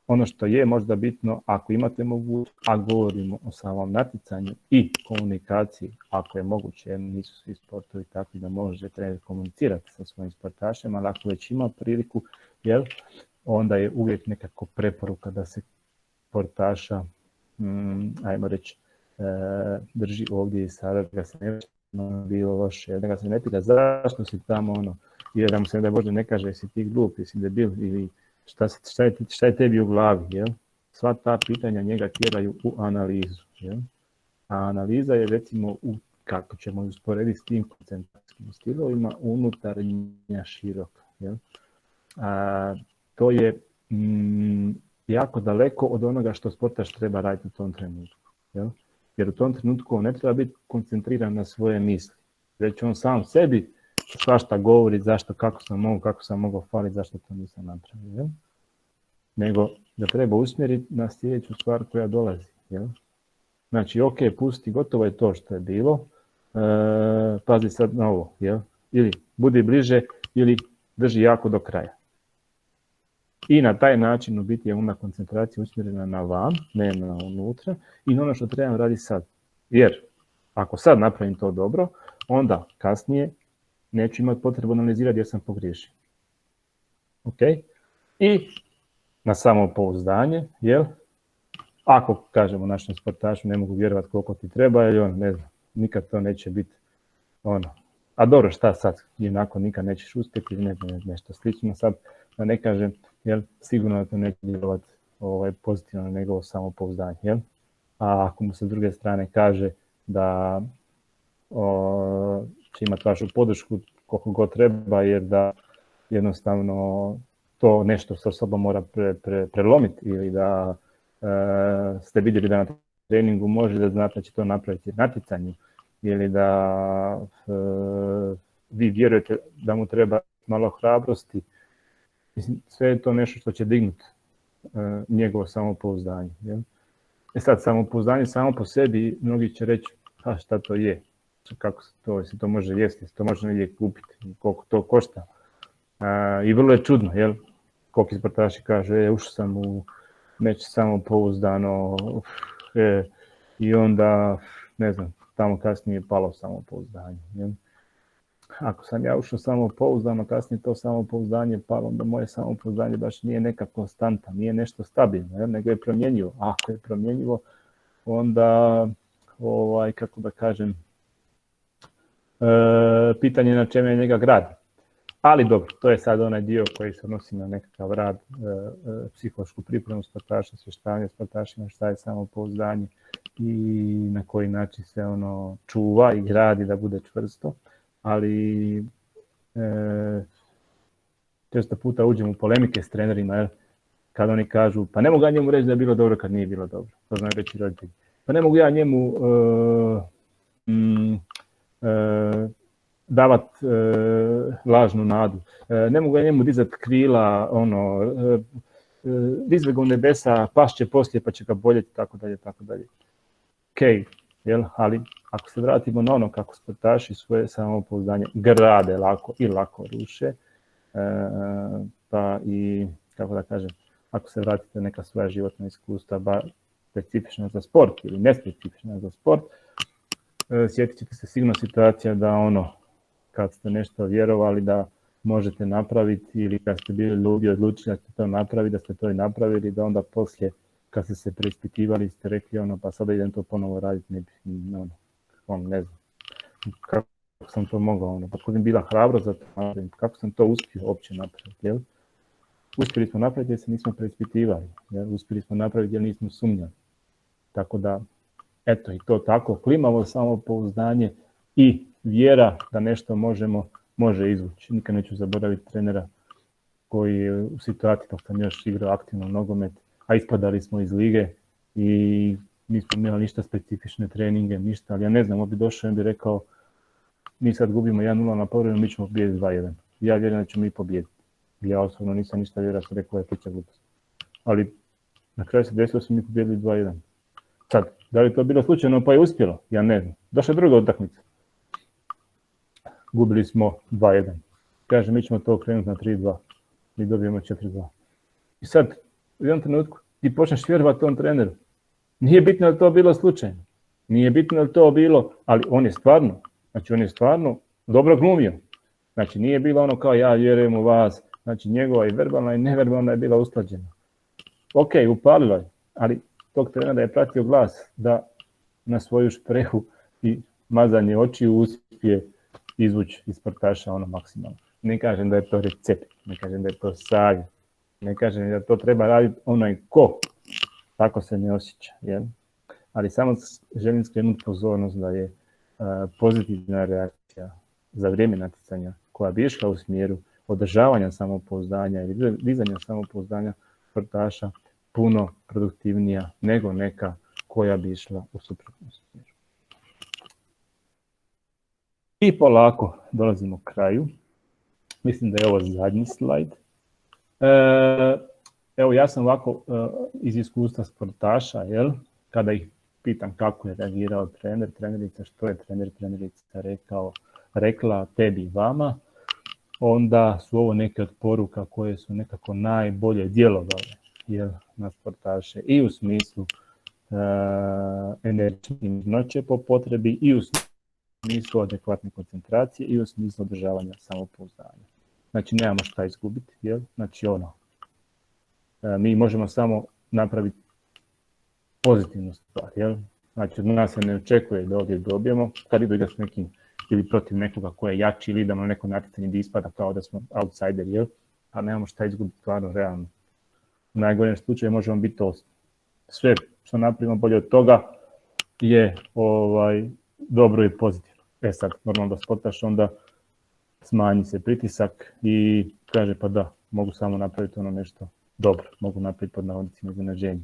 ono što je možda bitno, ako imate mogućnost, a govorimo o samom natjecanju i komunikaciji, ako je moguće, jer nisu svi sportovi takvi da može trener komunicirati sa svojim sportašem, ali ako već ima priliku, jel, onda je uvijek nekako preporuka da se sportaša, ajmo reći, drži ovdje i sada, da ga se ne bilo loše, da ga se ne pita zašto si tamo, jer da mu se da Bože ne kaže jesi ti glup, jesi debil ili šta je tebi u glavi, jel? Sva ta pitanja njega tjeraju u analizu, jel? A analiza je recimo kako ćemo usporediti s tim koncentracijskim stilovima unutarnja široka, jel? To je jako daleko od onoga što sportaš treba raditi u tom trenutku, jel? Jer u tom trenutku on ne treba biti koncentriran na svoje misli, već on sam sebi svašta govori zašto, kako sam mogao faliti, zašto to nisam napravio, jel? Nego da treba usmjeriti na sljedeću stvar koja dolazi, jel? Znači, ok, pusti, gotovo je to što je bilo, pazi sad na ovo, jel? Ili budi bliže, ili drži jako do kraja. I na taj način u biti je onda koncentracija usmjerena na van, ne na unutra, i na ono što trebam raditi sad. Jer ako sad napravim to dobro, onda kasnije neću imati potrebu analizirati gdje sam pogriješio. Ok? I na samopouzdanje, jel? Ako kažemo našem sportašu ne mogu vjerovati koliko ti treba, jer on ne znam, nikad to neće biti ono. A dobro, šta sad? Jednako nikad nećeš uspjeti, ne znam, nešto slično sad, da ne kažem, jel? Sigurno da to neće djelovati pozitivno na njegovo samopouzdanje, jel? A ako mu se s druge strane kaže da će imati vašu podršku koliko god treba, jer da jednostavno to nešto sa sobom mora prelomiti ili da ste vidjeli da na treningu može, da znate da će to napraviti natjecanju ili da vi vjerujete da mu treba malo hrabrosti. Mislim, sve je to nešto što će dignuti njegovo samopouzdanje. Jel? Sad, samopouzdanje samo po sebi, mnogi će reći, a šta to je, kako se to, jesi to može jesti, jesi to može negdje kupiti, koliko to košta. I vrlo je čudno, jel? Koliko sportaši kažu, ušao sam u nešto samopouzdano, i onda, ne znam, tamo kasnije je palo samopouzdanje. Jel? Ako sam ja ušao samopouzdano, kasnije to samopouzdanje palo, onda moje samopouzdanje baš nije neka konstanta, nije nešto stabilno, jel? Nego je promjenjivo. A ako je promjenjivo, onda, kako da kažem, pitanje na čemu je njega grad. Ali dobro, to je sad onaj dio koji se odnosi na nekakav rad, psihološku pripremu sportaša, svještavanje sportašima, šta je samopouzdanje i na koji način se ono čuva i gradi da bude čvrsto. Ali često puta uđem u polemike s trenerima, jer kad oni kažu, pa ne mogu ja njemu reći da je bilo dobro kad nije bilo dobro. To znaju reći roditelji. Pa ne mogu ja njemu davat lažnu nadu. Ne mogu ja njemu dizat krila, dizve ga u nebesa, pašće poslije pa će ga boljeti, tako dalje, tako dalje. Ok, ali ako se vratimo na ono kako sportaši svoje samopouzdanje grade lako i lako ruše, pa i, kako da kažem, ako se vratite neka svoja životna iskustva, ba specifična za sport ili nespecifična za sport, sjetit ćete se sigurno situacija da kad ste nešto vjerovali da možete napraviti ili kad ste bili ljudi odlučili da ste to napraviti, da ste to i napravili, da onda poslije kad ste se preispitivali ste rekli pa sada idem to ponovo raditi, ne znam kako sam to mogao, pa kod bila hrabro za to napraviti, kako sam to uspio uopće napraviti, jel? Uspjeli smo napraviti jer se nismo preispitivali, jel? Uspjeli smo napraviti jer nismo sumnjali, tako da eto i to tako, klimavo samopouzdanje i vjera da nešto može izvući. Nikad neću zaboraviti trenera koji je u situaciji dok sam još igrao aktivno nogomet, a ispadali smo iz lige i nismo imali ništa specifične treninge, ništa, ali ja ne znam, on bi došao i bi rekao mi sad gubimo 1-0 na povredu, mi ćemo pobijediti 2-1. Ja vjerujem da ćemo mi pobijediti. Ja osobno nisam ništa vjerao, sam rekao je priča glupost. Ali na kraju se desilo smo mi pobijedili 2-1. Sad, da li to bilo slučajno pa je uspjelo? Ja ne znam. Došla druga utakmica. Gubili smo 2-1. Kaže, mi ćemo to okrenuti na 3-2. Mi dobijemo 4-2. I sad, u jednom trenutku, ti počneš vjerovati tom treneru. Nije bitno da to bilo slučajno. Nije bitno da to bilo, ali on je stvarno dobro glumio. Znači, nije bilo kao ja vjerujem u vas. Znači, njegova i verbalna i neverbalna je bila usklađena. Ok, upalila je, ali tog trenera je pratio glas da na svoju šprehu i mazanje očiju uspije izvući iz sportaša maksimalno. Ne kažem da je to recept, ne kažem da je to savjet, ne kažem da to treba raditi onaj ko tako se ne osjeća. Jel? Ali samo želim skrenuti pozornost da je pozitivna reakcija za vrijeme natjecanja koja bi išla u smjeru održavanja samopouzdanja ili dizanja samopouzdanja sportaša puno produktivnija nego neka koja bi išla u suprotnom smjeru. I polako dolazimo k kraju. Mislim da je ovo zadnji slajd. Evo ja sam ovako iz iskustva sportaša, kada ih pitam kako je reagirao trener, trenerica, što je trenerica rekla tebi i vama, onda su ovo neke od poruka koje su nekako najbolje djelovale na sportaše i u smislu energične noće po potrebi i u smislu adekvatne koncentracije i u smislu održavanja samopouzdanja. Znači nemamo šta izgubiti, znači mi možemo samo napraviti pozitivnu stvar, znači od nas se ne očekuje da ovdje dobijemo, kad idu igrati s nekim ili protiv nekoga ko je jači ili idemo na neko natjecanje gdje ispada kao da smo outsideri, a nemamo šta izgubiti stvarno realno. U najgorem slučaju možemo biti osmi. Sve što napravimo bolje od toga je dobro i pozitivno. Sad, normalno da sportaš onda smanji se pritisak i kaže pa da, mogu samo napraviti nešto dobro, mogu napraviti pod navodnicima iznenađenje.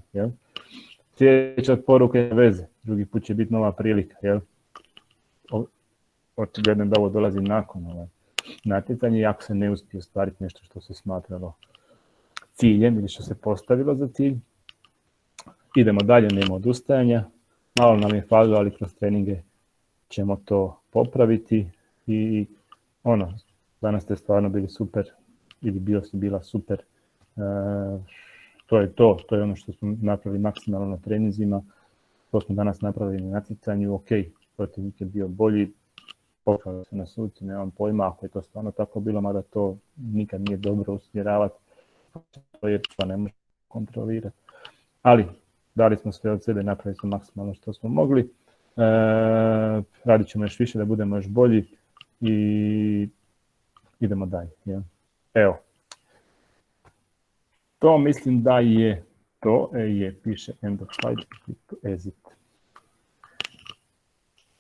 Sljedeća poruka je veze, drugi put će biti nova prilika. Očigledno da ovo dolazi nakon natjecanja i ako se ne uspije ostvariti nešto što se smatralo ciljem ili što se postavilo za cilj, idemo dalje, nema odustajanja, malo nam je falilo, ali kroz treninge ćemo to popraviti i danas ste stvarno bili super ili bila super, to je ono što smo napravili maksimalno na treninzima, to smo danas napravili na natjecanju, ok, protivnik je bio bolji, popravili se na suci, nemam pojma ako je to stvarno tako bilo, mada to nikad nije dobro usmjeravati, jer to ne možemo kontrolirati. Ali dali smo sve od sebe, napravili smo maksimalno što smo mogli, radit ćemo još više da budemo još bolji i idemo dalje. Evo, to mislim da je to, piše end of slide, exit.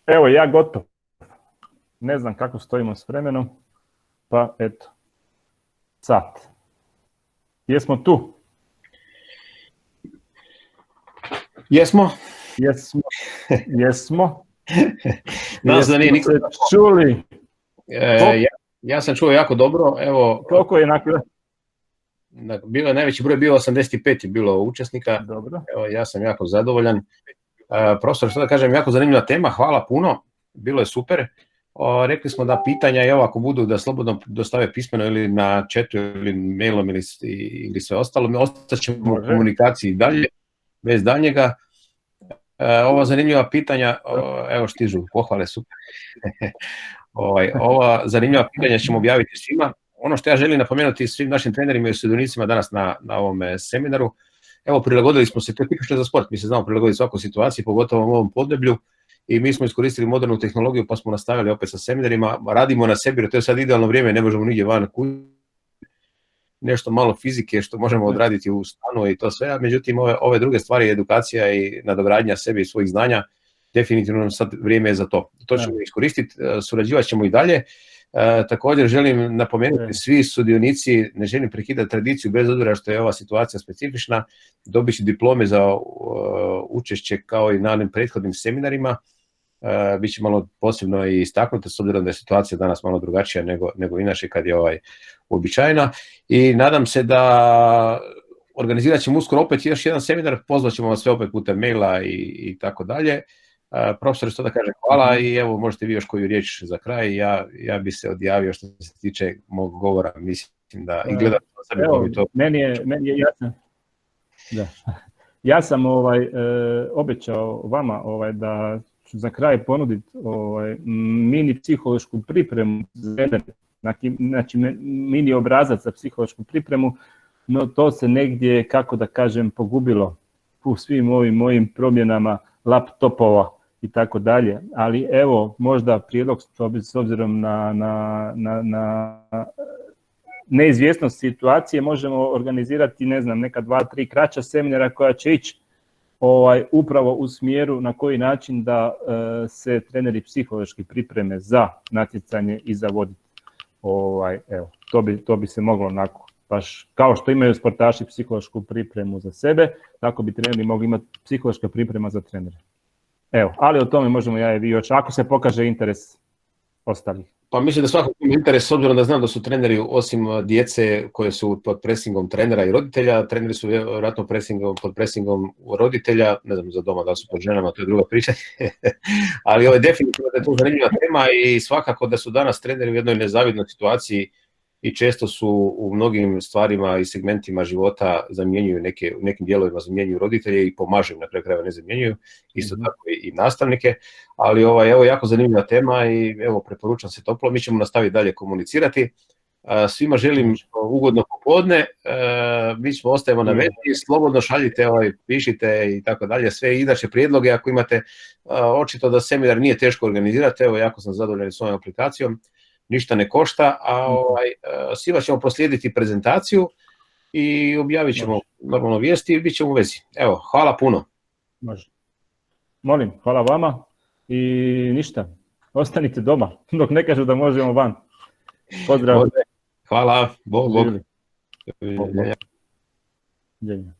Evo ja gotov. Ne znam kako stojimo s vremenom, pa eto, sat. Jesmo tu? Jesmo? Jesmo. Nas da nije niko se čuli. Ja sam čuo jako dobro. Evo, koliko je nakon? Bilo je najveći broj, bio 85 je bilo učesnika. Dobro. Evo, ja sam jako zadovoljan. Profesor, što da kažem, jako zanimljiva tema, hvala puno, bilo je super. Rekli smo da pitanja, evo ako budu da slobodno dostave pismeno ili na chatu ili mailom ili sve ostalo, ostaćemo u komunikaciji dalje, bez daljnjega. Ova zanimljiva pitanja, evo stižu, pohvale super. Ova zanimljiva pitanja ćemo objaviti svima. Ono što ja želim napomenuti svim našim trenerima i sudionicima danas na ovom seminaru, evo prilagodili smo se, to je tipično za sport, mi se znamo prilagoditi svakoj situaciji, pogotovo u ovom podneblju, i mi smo iskoristili modernu tehnologiju pa smo nastavili opet sa seminarima, radimo na sebi jer to je sad idealno vrijeme, ne možemo nigdje van nešto malo fizike što možemo odraditi u stanu i to sve, a međutim ove druge stvari, edukacija i nadogradnja sebi i svojih znanja, definitivno nam sad vrijeme je za to. To ćemo iskoristiti, surađivat ćemo i dalje. Također želim napomenuti, svi sudionici, ne želim prekidati tradiciju bez obzira što je ova situacija specifična, dobit će diplome za učešće kao i na onim prethodnim seminarima, bit će malo posebno i istaknuto s obzirom da je situacija danas malo drugačija nego inače kad je uobičajena, i nadam se da organizirat ćemo uskoro opet još jedan seminar, pozvat ćemo vas sve opet putem maila i tako dalje. Profesor, što da kažem, hvala, i evo možete vi još koju riječ za kraj, ja bi se odjavio što se tiče mog govora, mislim da i gledam sebe koji to... Meni je jasno. Da. Ja sam obećao vama da ću za kraj ponuditi mini psihološku pripremu, znači mini obrazac za psihološku pripremu, no to se negdje, kako da kažem, pogubilo u svim ovim mojim promjenama laptopova i tako dalje, ali evo možda prijedlog s obzirom na neizvjesnost situacije možemo organizirati, ne znam, neka 2-3 kraća seminara koja će ići upravo u smjeru na koji način da se treneri psihološki pripreme za natjecanje i za voditi. Evo, to bi se moglo onako, baš kao što imaju sportaši psihološku pripremu za sebe, tako bi treneri mogli imati psihološka priprema za trenere. Evo, ali o tome možemo ja i vi još, ako se pokaže interes ostalih. Pa mislim da svakako ima interes, s obzirom da znam da su treneri, osim djece koje su pod presingom trenera i roditelja, treneri su vjerojatno pod presingom roditelja, ne znam za doma da su pod ženama, to je druga priča, ali ovo je definitivno da je to zanimljiva tema i svakako da su danas treneri u jednoj nezavidnoj situaciji i često su u mnogim stvarima i segmentima života zamjenjuju u nekim dijelovima zamjenjuju roditelje i pomažu, na kraju krajeva ne zamjenjuju, isto tako i nastavnike, ali evo jako zanimljiva tema i evo preporučam se toplo, mi ćemo nastaviti dalje komunicirati. Svima želim ugodno popodne, mi ćemo ostajemo na vezi, slobodno šaljite, pišite i tako dalje, sve inače prijedloge ako imate, očito da seminar nije teško organizirati, evo jako sam zadovoljan s ovom aplikacijom, ništa ne košta, a svima ćemo proslijediti prezentaciju i objavit ćemo normalno vijesti i bit ćemo u vezi. Evo, hvala puno. Može. Molim, hvala vama i ništa, ostanite doma, dok ne kažu da možemo van. Pozdrav. Hvala, Bog. Živjeli.